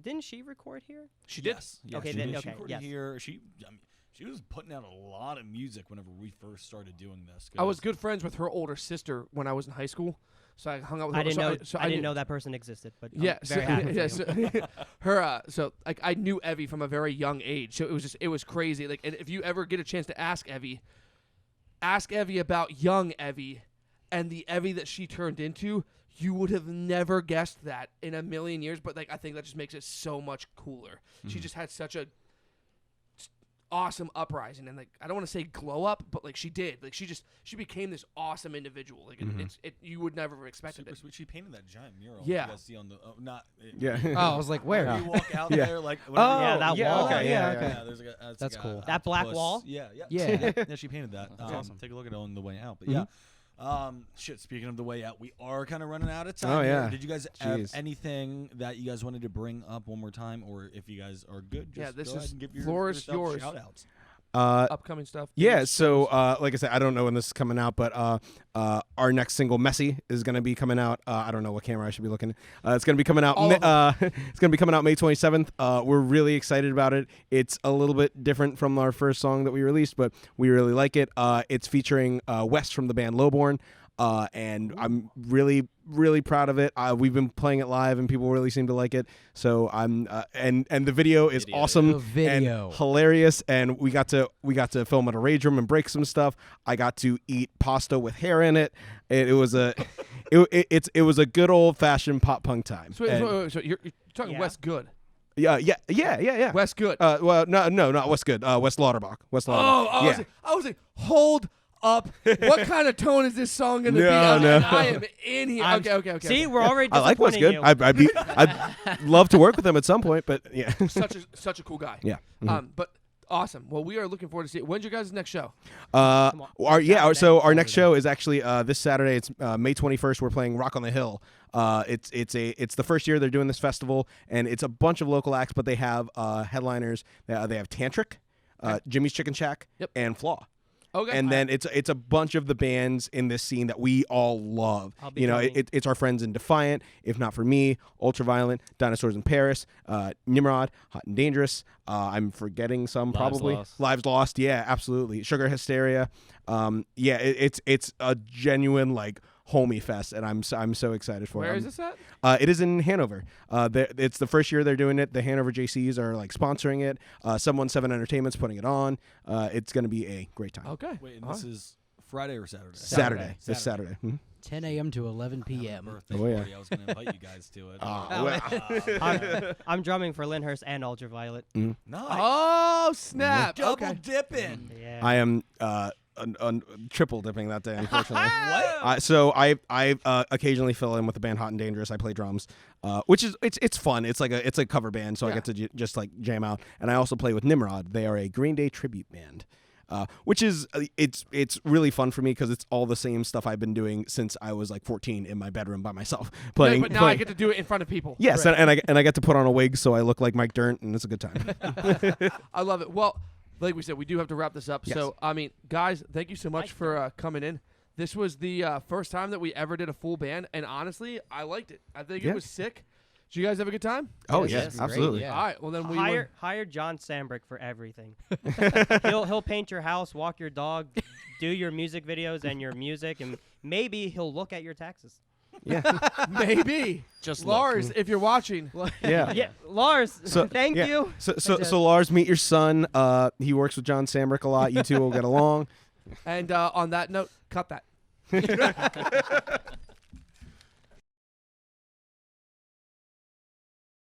didn't she record here? She did. Yes. Okay, she then did. okay, She recorded yes. here. She was putting out a lot of music whenever we first started doing this. I was good friends with her older sister when I was in high school, so I hung out with her. I didn't know that person existed, but yeah, I'm very happy for you. her. So like I knew Evie from a very young age, so it was crazy. Like, and if you ever get a chance to ask Evie about young Evie and the Evie that she turned into, you would have never guessed that in a million years. But like I think that just makes it so much cooler. She just had such a awesome uprising, and like I don't want to say glow up, but like she did. Like she became this awesome individual. Like you would never have expected it. She painted that giant mural. Yeah. You guys see on the Yeah. Oh, I was like, where? You walk out Yeah. there like Yeah, that wall. Okay, yeah. Yeah, there's like a, That's like cool. That black octopus. wall? Yeah. Yeah. Yeah, she painted that. That's awesome. Take a look at it on the way out. But yeah. Speaking of the way out, we are kind of running out of time. Oh, yeah. Here. Did you guys have Jeez. anything that you guys wanted to bring up one more time, or if you guys are good, just this go is ahead and give floor is yourself yours. shout outs. Upcoming stuff. Yeah, so like I said, I don't know when this is coming out, but our next single, "Messy," is going to be coming out. I don't know what camera I should be looking. It's going to be coming out. It's going to be coming out May 27th. We're really excited about it. It's a little bit different from our first song that we released, but we really like it. It's featuring Wes from the band Lowborn. And I'm really, really proud of it. We've been playing it live, and people really seem to like it. So I'm, and the video is awesome, The video. and hilarious. And we got to film at a rage room and break some stuff. I got to eat pasta with hair in it. It was a, it was a good old fashioned pop punk time. So you're talking Yeah. Wes Good. Yeah. Wes Good. Well, no, not Wes Good. Wes Lauterbach. I was like, hold up. What kind of tone is this song going to be? No. I am in here. Okay. See, we're already I like Wes disappointing Good. you. I'd love to work with him at some point, but yeah. Such a cool guy. Yeah. But awesome. Well, we are looking forward to see it. When's your guys' next show? Our next show is actually this Saturday. It's May 21st. We're playing Rock on the Hill. It's the first year they're doing this festival, and it's a bunch of local acts, but they have headliners. They have Tantric, Jimmy's Chicken Shack, and Flaw. Okay. And then it's a bunch of the bands in this scene that we all love. I'll be You know, joining. it's our friends in Defiant, If Not For Me, Ultraviolet, Dinosaurs in Paris, Nimrod, Hot and Dangerous. I'm forgetting some probably. Lost. Lives Lost. Yeah, absolutely. Sugar Hysteria. It's a genuine like homie fest, and I'm so excited for it. Where is this at? It is in Hanover. It's the first year they're doing it. The Hanover JCs are like sponsoring it. 717 Entertainment's putting it on. It's going to be a great time. Okay. Wait, and this is Friday or Saturday? Saturday. This Saturday. 10 a.m. to 11 p.m. Birthday Oh, yeah. party. I was going to invite you guys to it. I'm drumming for Lyndhurst and Ultraviolet. Nice. Oh snap! Double Okay. dipping. Yeah. I am triple dipping that day, unfortunately. What? So I occasionally fill in with the band Hot and Dangerous. I play drums, which is it's fun. It's a cover band, so I get to just like jam out. And I also play with Nimrod. They are a Green Day tribute band. Which is it's really fun for me because it's all the same stuff I've been doing since I was like 14 in my bedroom by myself playing. But now I get to do it in front of people. Yes, and I get to put on a wig so I look like Mike Dirnt, and it's a good time. I love it. Well, like we said, we do have to wrap this up. Yes. So, I mean, guys, thank you so much for coming in. This was the first time that we ever did a full band, and honestly, I liked it. I think it was sick. Did you guys have a good time? Oh Yes, yes, yes, great, absolutely. yeah. All right. Well, then we Hire John Sambrick for everything. he'll paint your house, walk your dog, do your music videos and your music, and maybe he'll look at your taxes. Yeah, maybe Just Lars, if you're watching. yeah. Yeah, Lars, So, thank yeah. you. So Lars, meet your son. He works with John Sambrick a lot. You two will get along. And on that note, cut that.